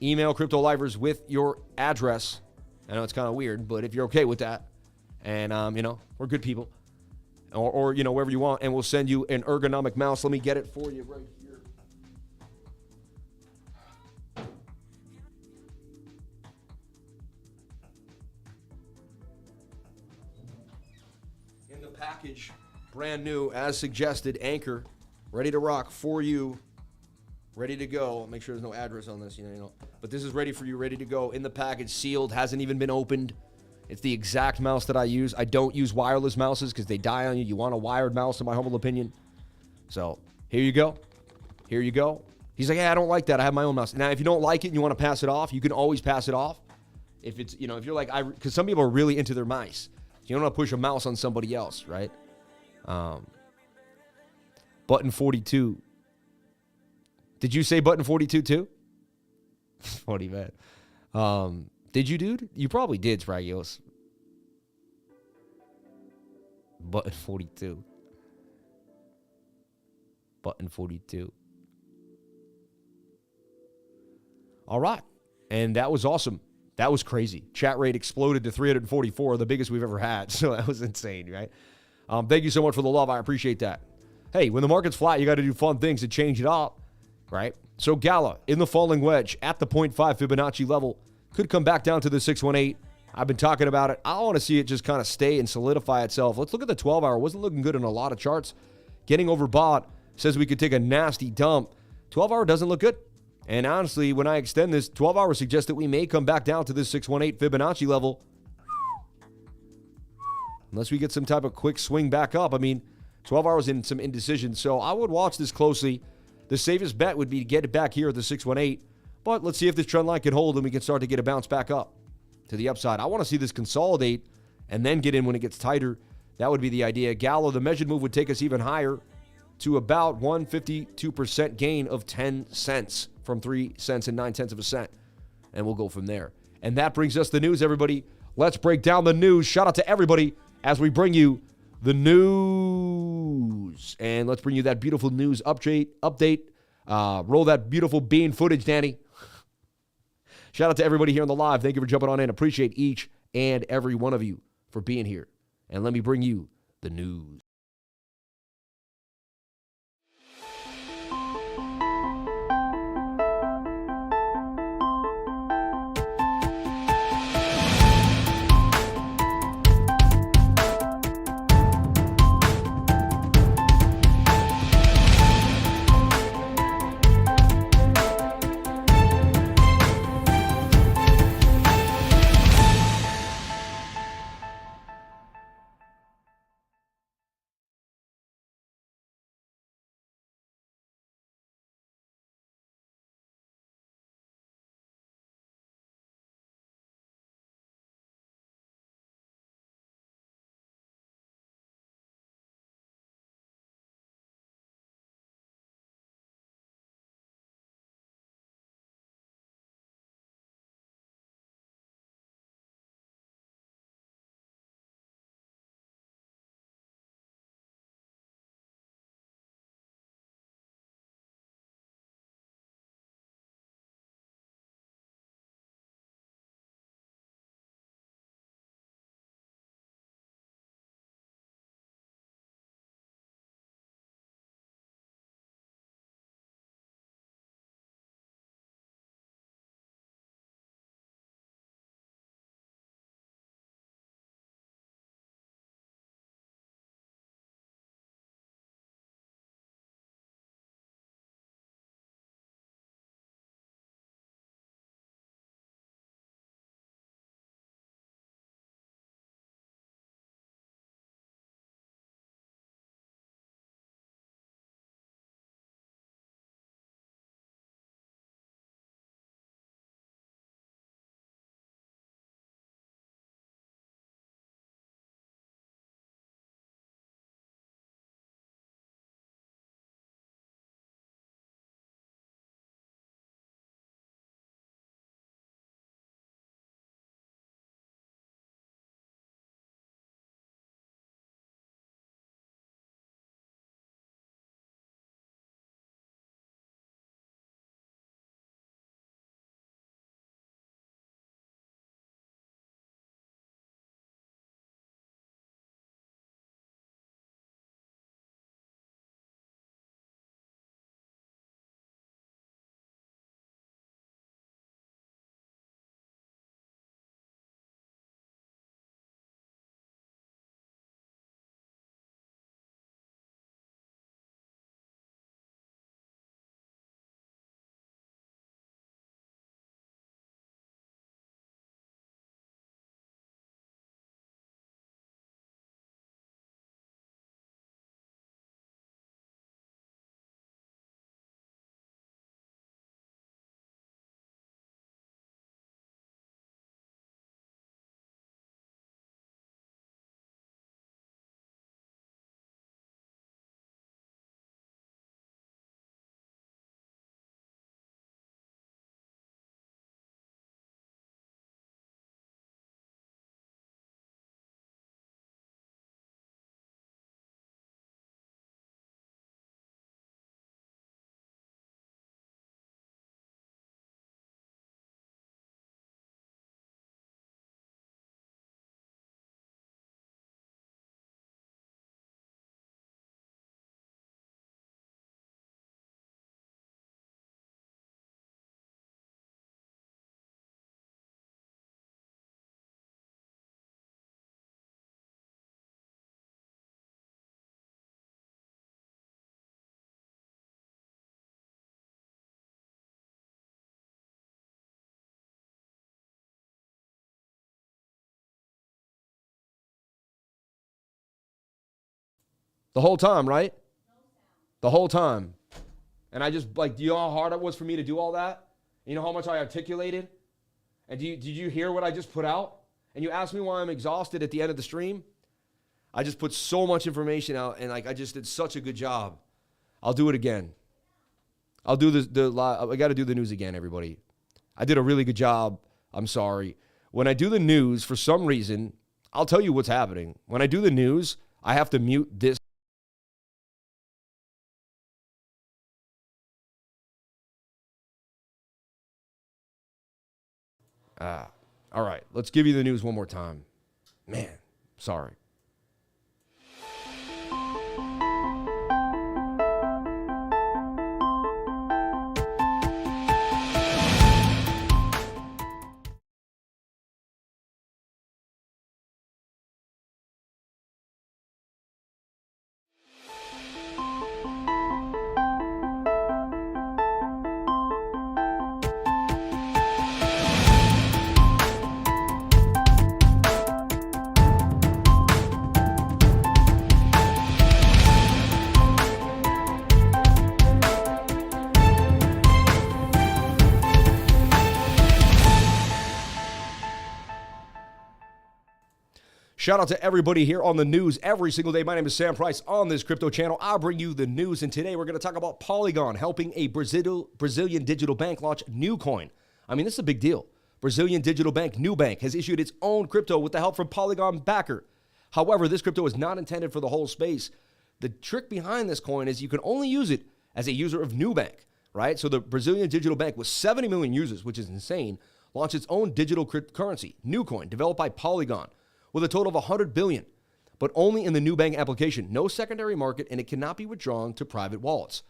Email Crypto Livers with your address. I know it's kind of weird, but if you're okay with that, and, you know, we're good people, or, you know, wherever you want, and we'll send you an ergonomic mouse. Let me get it for you right here. In the package, brand new, as suggested, Anchor, ready to rock for you, ready to go. Make sure there's no address on this, you know. But this is ready for you, ready to go. In the package, sealed, hasn't even been opened. It's the exact mouse that I use. I don't use wireless mouses because they die on you. You want a wired mouse, in my humble opinion. So here you go. Here you go. He's like, hey, I don't like that. I have my own mouse. Now, if you don't like it and you want to pass it off, you can always pass it off. If it's, you know, if you're like, because some people are really into their mice. You don't want to push a mouse on somebody else, right? Button 42. Did you say button 42 too? Funny, man. Did you, dude? You probably did, Spragios. Button 42. Button 42. All right. And that was awesome. That was crazy. Chat rate exploded to 344, the biggest we've ever had. So that was insane, right? Thank you so much for the love. I appreciate that. Hey, when the market's flat, you got to do fun things to change it up, right? So GALA in the falling wedge at the 0.5 Fibonacci level could come back down to the 618. I've been talking about it. I want to see it just kind of stay and solidify itself. Let's look at the 12-hour. Wasn't looking good in a lot of charts. Getting overbought. Says we could take a nasty dump. 12-hour doesn't look good. And honestly, when I extend this, 12-hour suggests that we may come back down to this 618 Fibonacci level. Unless we get some type of quick swing back up. I mean, 12 hours in some indecision. So I would watch this closely. The safest bet would be to get it back here at the 618. But let's see if this trend line can hold and we can start to get a bounce back up to the upside. I want to see this consolidate and then get in when it gets tighter. That would be the idea. GALA, the measured move would take us even higher to about 152% gain of 10 cents from 3 cents and 9 tenths of a cent. And we'll go from there. And that brings us the news, everybody. Let's break down the news. Shout out to everybody as we bring you the news. And let's bring you that beautiful news update. Roll that beautiful bean footage, Danny. Shout out to everybody here on the live. Thank you for jumping on in. Appreciate each and every one of you for being here. And let me bring you the news. The whole time, right? The whole time. And I just, like, do you know how hard it was for me to do all that? You know how much I articulated? And did you hear what I just put out? And you asked me why I'm exhausted at the end of the stream? I just put so much information out, and, like, I just did such a good job. I'll do it again. I'll do I got to do the news again, everybody. I did a really good job. I'm sorry. When I do the news, for some reason, I'll tell you what's happening. When I do the news, I have to mute this. All right, let's give you the news one more time. Man, sorry. Shout out to everybody here on the news every single day. My name is Sam Price. On this crypto channel, I'll bring you the news. And today we're going to talk about Polygon helping a Brazilian digital bank launch new coin. I mean, this is a big deal. Brazilian digital bank Nubank has issued its own crypto with the help from Polygon backer. However, this crypto is not intended for the whole space. The trick behind this coin is you can only use it as a user of Nubank, right? So the Brazilian digital bank with 70 million users, which is insane, launched its own digital currency, Nucoin, developed by Polygon, with a total of 100 billion, but only in the Nubank application. No secondary market, and it cannot be withdrawn to private wallets.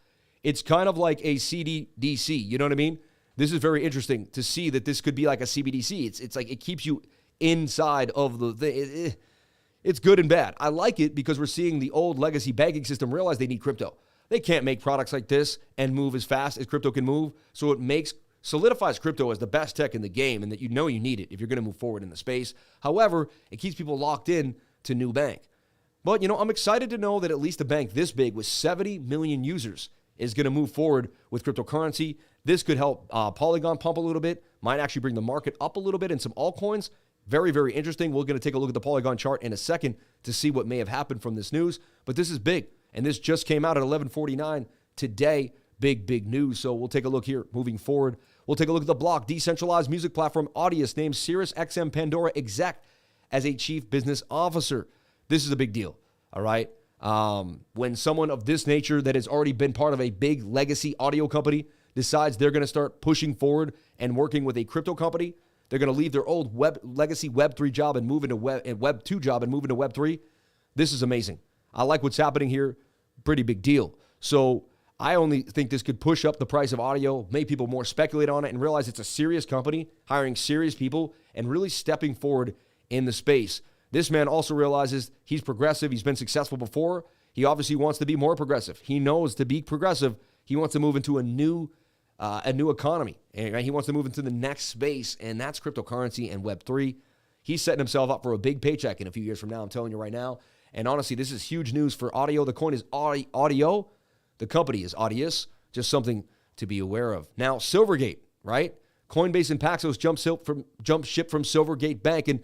It's kind of like a CBDC, you know what I mean? This is very interesting to see that this could be like a CBDC. It's like it keeps you inside of the it's good and bad. I like it because we're seeing the old legacy banking system realize they need crypto. They can't make products like this and move as fast as crypto can move, so it solidifies crypto as the best tech in the game, and that you know you need it if you're going to move forward in the space. However, it keeps people locked in to Nubank. But, you know, I'm excited to know that at least a bank this big with 70 million users is going to move forward with cryptocurrency. This could help Polygon pump a little bit, might actually bring the market up a little bit in some altcoins. Very, very interesting. We're going to take a look at the Polygon chart in a second to see what may have happened from this news. But this is big, and this just came out at 11:49 today. Big news. So we'll take a look here moving forward. We'll take a look at the block. Decentralized music platform Audius named SiriusXM Pandora exec as a chief business officer. This is a big deal, all right? When someone of this nature that has already been part of a big legacy audio company decides they're going to start pushing forward and working with a crypto company, they're going to leave their old legacy Web3 job and move into Web2 job and move into Web3. This is amazing. I like what's happening here. Pretty big deal. So I only think this could push up the price of audio, make people more speculate on it, and realize it's a serious company, hiring serious people, and really stepping forward in the space. This man also realizes he's progressive. He's been successful before. He obviously wants to be more progressive. He knows to be progressive, he wants to move into a new economy. And he wants to move into the next space, and that's cryptocurrency and Web3. He's setting himself up for a big paycheck in a few years from now, I'm telling you right now. And honestly, this is huge news for audio. The coin is audio. The company is Audius, just something to be aware of. Now, Silvergate, right? Coinbase and Paxos jump ship from Silvergate Bank. And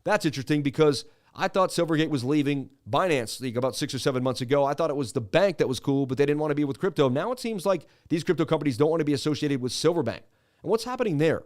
that's interesting because I thought Silvergate was leaving Binance like about 6 or 7 months ago. I thought it was the bank that was cool, but they didn't want to be with crypto. Now it seems like these crypto companies don't want to be associated with Silverbank. And what's happening there?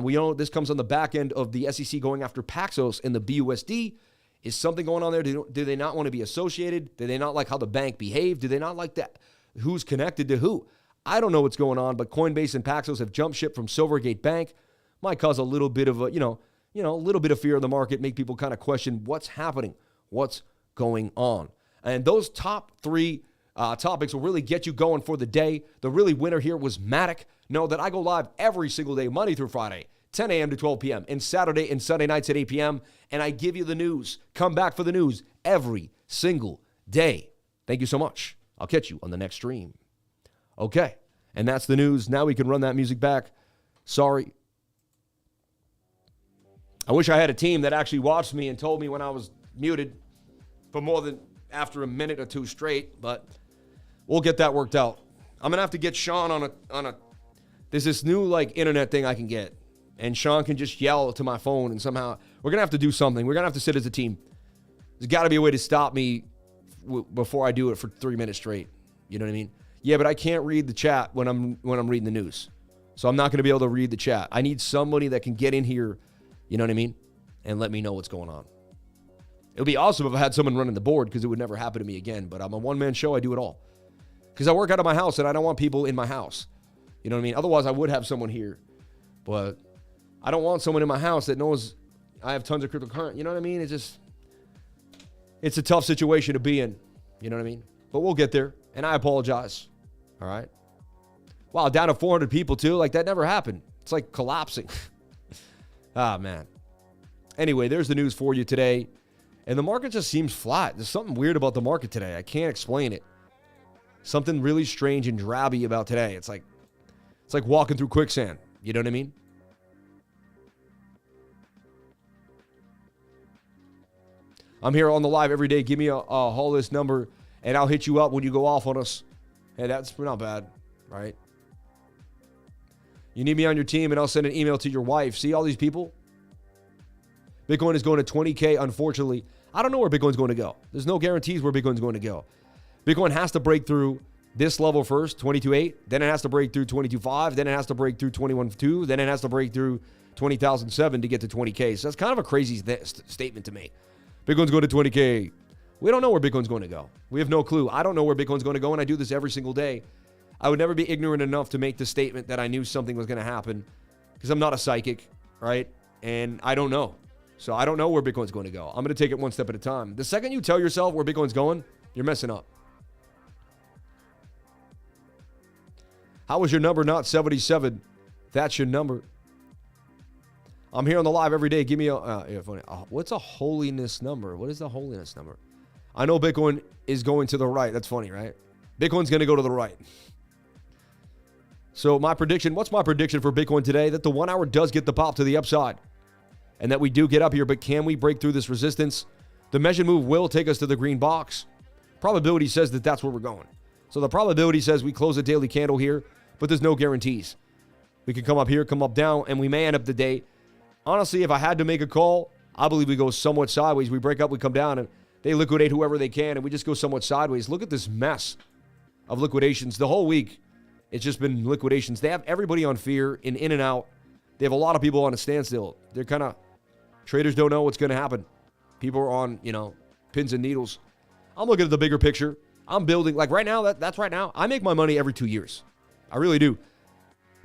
We know this comes on the back end of the SEC going after Paxos and the BUSD. Is something going on there? Do they not want to be associated? Do they not like how the bank behaved? Do they not like that? Who's connected to who? I don't know what's going on, but Coinbase and Paxos have jumped ship from Silvergate Bank. Might cause a little bit of a, a little bit of fear in the market, make people kind of question what's happening, what's going on. And those top three topics will really get you going for the day. The really winner here was Matic. Know that I go live every single day, Monday through Friday, 10 a.m. to 12 p.m., and Saturday and Sunday nights at 8 p.m., and I give you the news. Come back for the news every single day. Thank you so much. I'll catch you on the next stream. Okay, and that's the news. Now we can run that music back. Sorry. I wish I had a team that actually watched me and told me when I was muted for more than after a minute or two straight, but we'll get that worked out. I'm going to have to get Sean on a there's this new like internet thing I can get, and Sean can just yell to my phone, and somehow we're going to have to do something. We're going to have to sit as a team. There's got to be a way to stop me before I do it for 3 minutes straight. You know what I mean? Yeah, but I can't read the chat when I'm reading the news. So I'm not going to be able to read the chat. I need somebody that can get in here, you know what I mean, and let me know what's going on. It would be awesome if I had someone running the board, because it would never happen to me again. But I'm a one-man show. I do it all. Because I work out of my house, and I don't want people in my house. You know what I mean? Otherwise, I would have someone here. But I don't want someone in my house that knows I have tons of cryptocurrency. You know what I mean? It's a tough situation to be in. You know what I mean? But we'll get there. And I apologize. All right? Wow, down to 400 people, too. Like, that never happened. It's like collapsing. Ah, man. Anyway, there's the news for you today. And the market just seems flat. There's something weird about the market today. I can't explain it. Something really strange and drabby about today. It's like walking through quicksand. You know what I mean? I'm here on the live every day. Give me a haul list number, and I'll hit you up when you go off on us. Hey, that's not bad, right? You need me on your team, and I'll send an email to your wife. See all these people? Bitcoin is going to 20K, unfortunately. I don't know where Bitcoin's going to go. There's no guarantees where Bitcoin's going to go. Bitcoin has to break through this level first, 22.8. Then it has to break through 22.5. Then it has to break through 21.2. Then it has to break through 20,007 to get to 20K. So that's kind of a crazy statement to me. Bitcoin's going to 20K. We don't know where Bitcoin's going to go. We have no clue. I don't know where Bitcoin's going to go, and I do this every single day. I would never be ignorant enough to make the statement that I knew something was going to happen, because I'm not a psychic, right? And I don't know. So I don't know where Bitcoin's going to go. I'm going to take it one step at a time. The second you tell yourself where Bitcoin's going, you're messing up. How was your number not 77? That's your number. I'm here on the live every day. Give me what's a holiness number? What is the holiness number? I know Bitcoin is going to the right. That's funny, right? Bitcoin's going to go to the right. So my prediction, what's my prediction for Bitcoin today? That the 1 hour does get the pop to the upside, and that we do get up here, but can we break through this resistance? The measured move will take us to the green box. Probability says that that's where we're going. So the probability says we close a daily candle here, but there's no guarantees. We can come up here, come up down, and we may end up the day. Honestly, if I had to make a call, I believe we go somewhat sideways. We break up, we come down, and they liquidate whoever they can, and we just go somewhat sideways. Look at this mess of liquidations. The whole week, it's just been liquidations. They have everybody on fear, in and out. They have a lot of people on a standstill. They're kind of, traders don't know what's going to happen. People are on, pins and needles. I'm looking at the bigger picture. I'm building, like right now, that's right now. I make my money every 2 years. I really do.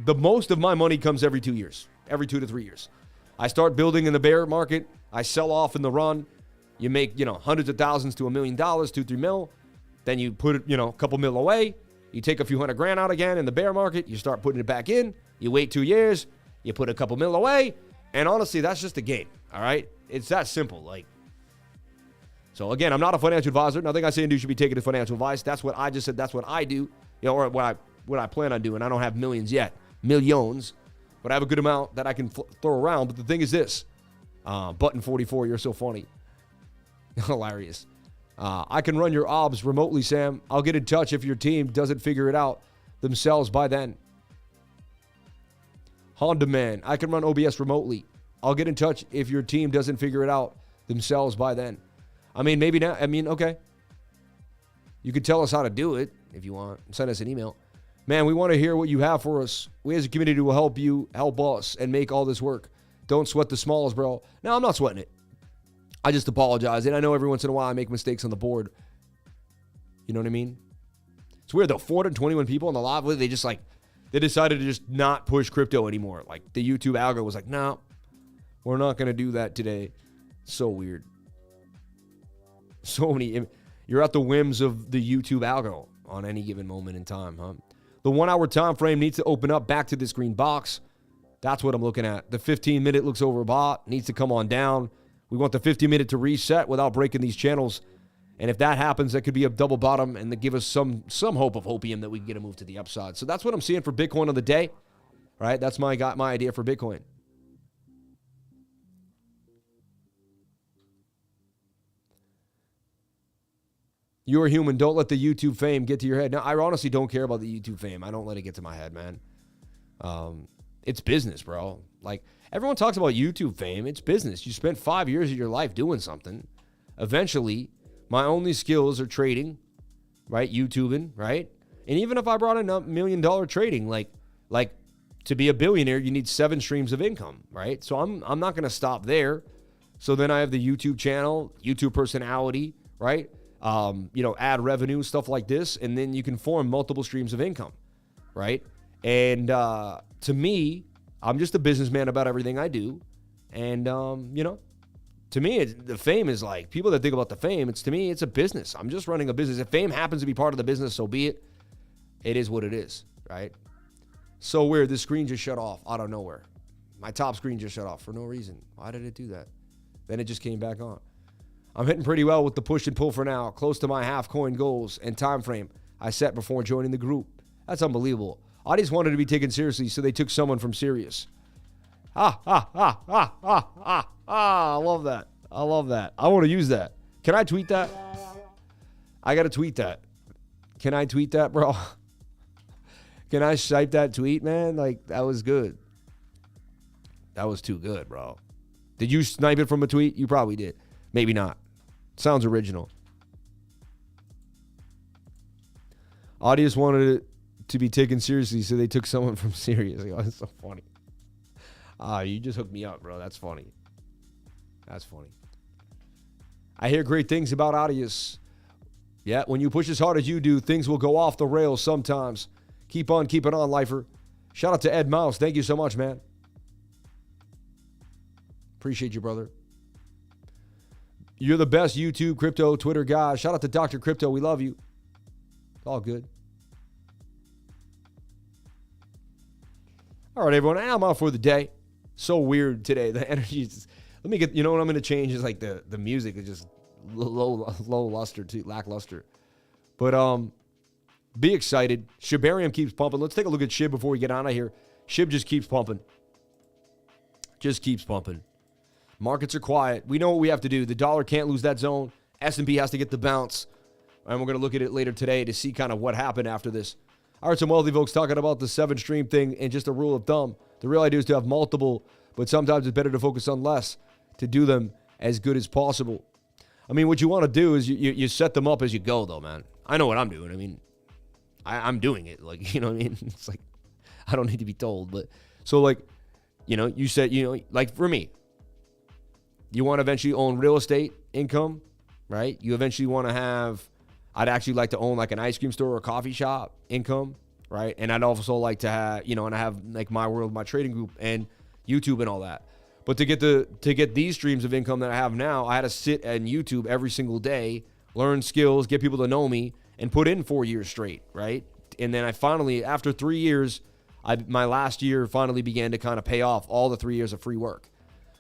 The most of my money comes every 2 years, every 2 to 3 years. I start building in the bear market. I sell off in the run. You make, hundreds of thousands to $1 million, 2-3 mil. Then you put it, a couple mil away. You take a few $100,000 out again in the bear market. You start putting it back in. You wait 2 years. You put a couple mil away. And honestly, that's just a game. All right? It's that simple. So again, I'm not a financial advisor. Nothing I say and do should be taken as financial advice. That's what I just said. That's what I do. Or what I plan on doing. I don't have millions yet. Millions. But I have a good amount that I can throw around. But the thing is this. Button 44, you're so funny. Hilarious. I can run your obs remotely, Sam. I'll get in touch if your team doesn't figure it out themselves by then. Honda Man, I can run OBS remotely. I'll get in touch if your team doesn't figure it out themselves by then. I mean, maybe not. I mean, okay. You could tell us how to do it if you want. Send us an email. Man, we want to hear what you have for us. We as a community will help you, help us, and make all this work. Don't sweat the smalls, bro. No, I'm not sweating it. I just apologize. And I know every once in a while I make mistakes on the board. You know what I mean? It's weird though. 421 people on the live. They just they decided to just not push crypto anymore. Like the YouTube algo was like, no, we're not going to do that today. So weird. So many. You're at the whims of the YouTube algo on any given moment in time, huh? The 1 hour time frame needs to open up back to this green box. That's what I'm looking at. The 15-minute looks overbought. Needs to come on down. We want the 50-minute to reset without breaking these channels. And if that happens, that could be a double bottom and to give us some hope of hopium that we can get a move to the upside. So that's what I'm seeing for Bitcoin on the day. All right, that's my idea for Bitcoin. You're a human. Don't let the YouTube fame get to your head. Now, I honestly don't care about the YouTube fame. I don't let it get to my head, man. It's business, bro. Like, everyone talks about YouTube fame. It's business. You spent 5 years of your life doing something. Eventually, my only skills are trading, right? YouTubing, right? And even if I brought in $1 million trading, like to be a billionaire, you need 7 streams of income, right? So I'm not going to stop there. So then I have the YouTube channel, YouTube personality, right? Ad revenue, stuff like this. And then you can form multiple streams of income, right? And to me, I'm just a businessman about everything I do. And, to me, the fame is like, people that think about the fame, to me, it's a business. I'm just running a business. If fame happens to be part of the business, so be it. It is what it is, right? So weird. This screen just shut off out of nowhere. My top screen just shut off for no reason. Why did it do that? Then it just came back on. I'm hitting pretty well with the push and pull for now, close to my half coin goals and time frame I set before joining the group. That's unbelievable. Audience wanted to be taken seriously, so they took someone from serious. I love that. I love that. I want to use that. Can I tweet that? I got to tweet that. Can I tweet that, bro? Can I type that tweet, man? Like, that was good. That was too good, bro. Did you snipe it from a tweet? You probably did. Maybe not. Sounds original. Audience wanted it to be taken seriously, so they took someone from serious. Oh, that's so funny. You just hooked me up, bro. That's funny. That's funny. I hear great things about Audius. Yeah, when you push as hard as you do, things will go off the rails sometimes. Keep on keeping on, lifer. Shout out to Ed Mouse. Thank you so much, man. Appreciate you, brother. You're the best YouTube, crypto, Twitter guy. Shout out to Dr. Crypto. We love you. All good. All right, everyone. I'm out for the day. So weird today. The energy is... Let me get... You know what I'm going to change is like the music is just low luster, too, lackluster. But be excited. Shibarium keeps pumping. Let's take a look at Shib before we get out of here. Shib just keeps pumping. Just keeps pumping. Markets are quiet. We know what we have to do. The dollar can't lose that zone. S&P has to get the bounce. And we're going to look at it later today to see kind of what happened after this. I heard some wealthy folks talking about the 7-stream thing and just a rule of thumb. The real idea is to have multiple, but sometimes it's better to focus on less to do them as good as possible. I mean, what you want to do is you set them up as you go, though, man. I know what I'm doing. I mean, I'm doing it. Like, you know what I mean? It's like, I don't need to be told. But so, like, you said, like for me, you want to eventually own real estate income, right? You eventually want to have, I'd actually like to own like an ice cream store or a coffee shop income, right? And I'd also like to have, and I have like my world, my trading group and YouTube and all that. But to get these streams of income that I have now, I had to sit on YouTube every single day, learn skills, get people to know me, and put in 4 years straight, right? And then I finally, after 3 years, my last year finally began to kind of pay off all the 3 years of free work.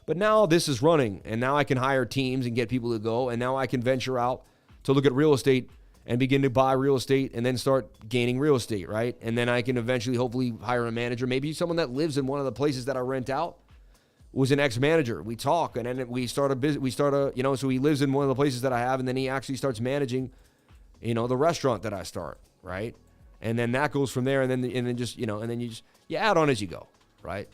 But now this is running, and now I can hire teams and get people to go, and now I can venture out to look at real estate and begin to buy real estate and then start gaining real estate, right? And then I can eventually, hopefully, hire a manager, maybe someone that lives in one of the places that I rent out was an ex-manager. We talk, and then we start a business. So he lives in one of the places that I have, and then he actually starts managing, the restaurant that I start, right? And then that goes from there, and then you add on as you go, right?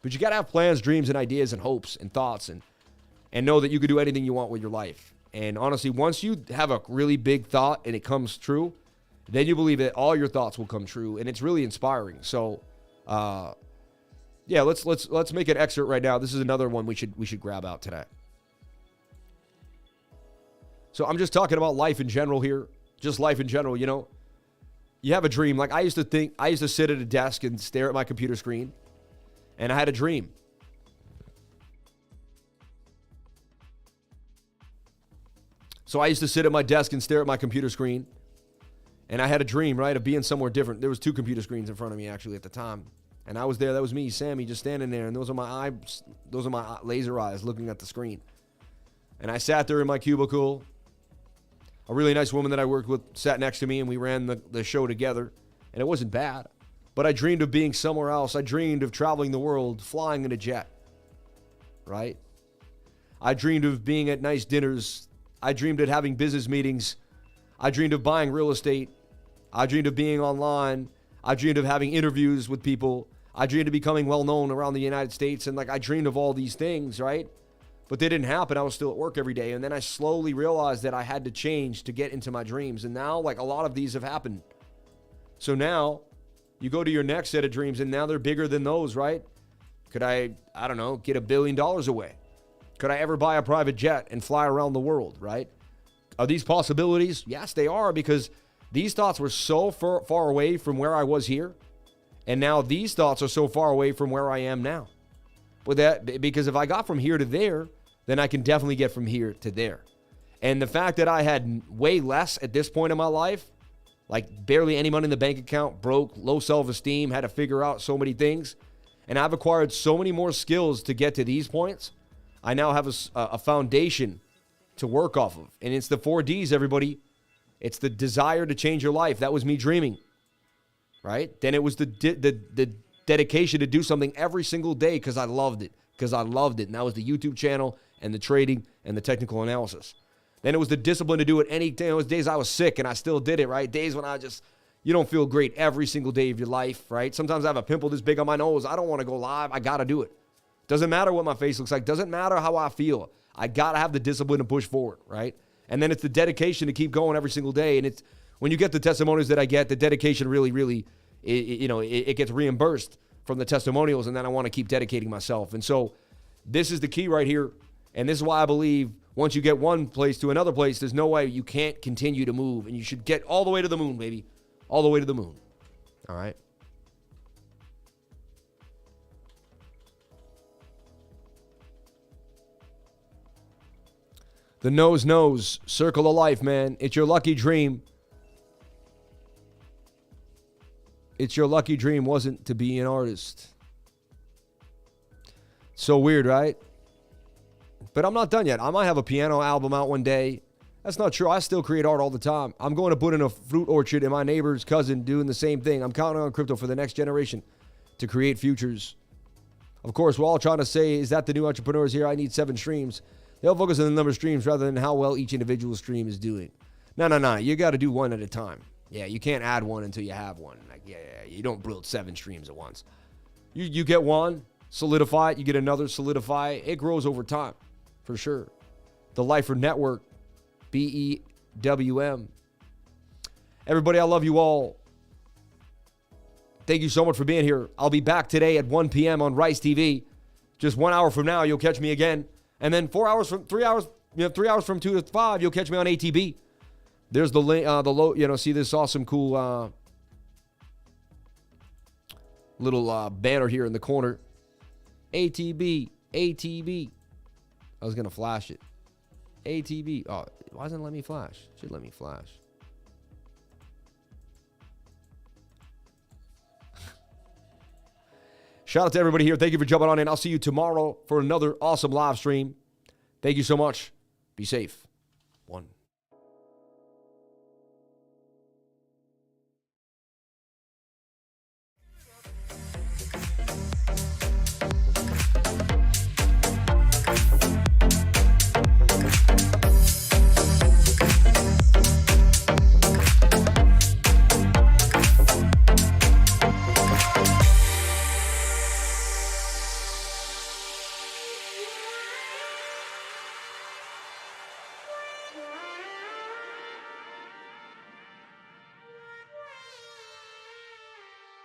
But you got to have plans, dreams, and ideas, and hopes, and thoughts, and know that you can do anything you want with your life. And honestly, once you have a really big thought and it comes true, then you believe that all your thoughts will come true, and it's really inspiring. So, let's make an excerpt right now. This is another one we should grab out today. So I'm just talking about life in general here, just life in general. You have a dream. Like I used to sit at a desk and stare at my computer screen. And I had a dream. So I used to sit at my desk and stare at my computer screen. And I had a dream, right, of being somewhere different. There was 2 computer screens in front of me, actually, at the time. And I was there. That was me, Sammy, just standing there. And those are my laser eyes looking at the screen. And I sat there in my cubicle. A really nice woman that I worked with sat next to me, and we ran the show together. And it wasn't bad. But I dreamed of being somewhere else. I dreamed of traveling the world, flying in a jet, right? I dreamed of being at nice dinners. I dreamed of having business meetings. I dreamed of buying real estate. I dreamed of being online. I dreamed of having interviews with people. I dreamed of becoming well-known around the United States. And like, I dreamed of all these things, right? But they didn't happen. I was still at work every day. And then I slowly realized that I had to change to get into my dreams. And now, like, a lot of these have happened. So now you go to your next set of dreams, and now they're bigger than those, right? Could I don't know, get $1 billion away? Could I ever buy a private jet and fly around the world, right? Are these possibilities? Yes, they are, because these thoughts were so far away from where I was here. And now these thoughts are so far away from where I am now. Because if I got from here to there, then I can definitely get from here to there. And the fact that I had way less at this point in my life, like barely any money in the bank account, broke, low self-esteem, had to figure out so many things. And I've acquired so many more skills to get to these points. I now have a foundation to work off of. And it's the 4 Ds, everybody. It's the desire to change your life. That was me dreaming, right? Then it was the dedication to do something every single day because I loved it. And that was the YouTube channel and the trading and the technical analysis. Then it was the discipline to do it any day. It was days I was sick and I still did it, right? Days when you don't feel great every single day of your life, right? Sometimes I have a pimple this big on my nose. I don't want to go live. I got to do it. Doesn't matter what my face looks like. Doesn't matter how I feel. I got to have the discipline to push forward, right? And then it's the dedication to keep going every single day. And it's when you get the testimonies that I get, the dedication really, it gets reimbursed from the testimonials. And then I want to keep dedicating myself. And so this is the key right here. And this is why I believe once you get one place to another place, there's no way you can't continue to move. And you should get all the way to the moon, baby. All the way to the moon. All right? The nose knows. Circle of life, man. It's your lucky dream. It's your lucky dream wasn't to be an artist. So weird, right? But I'm not done yet. I might have a piano album out one day. That's not true. I still create art all the time. I'm going to put in a fruit orchard and my neighbor's cousin doing the same thing. I'm counting on crypto for the next generation to create futures. Of course, we're all trying to say, is that the new entrepreneurs here? I need 7 streams. They'll focus on the number of streams rather than how well each individual stream is doing. No. You got to do one at a time. Yeah, you can't add one until you have one. Like, yeah, you don't build 7 streams at once. You get one, solidify it. You get another, solidify it. It grows over time, for sure. The Lifer Network, BEWM. Everybody, I love you all. Thank you so much for being here. I'll be back today at 1 p.m. on Rice TV. Just 1 hour from now, you'll catch me again. And then 3 hours from 2 to 5, you'll catch me on ATB. There's the link, see this awesome, cool little banner here in the corner. ATB. I was going to flash it. ATB. Oh, why doesn't it let me flash? It should let me flash. Shout out to everybody here. Thank you for jumping on in. I'll see you tomorrow for another awesome live stream. Thank you so much. Be safe. 1.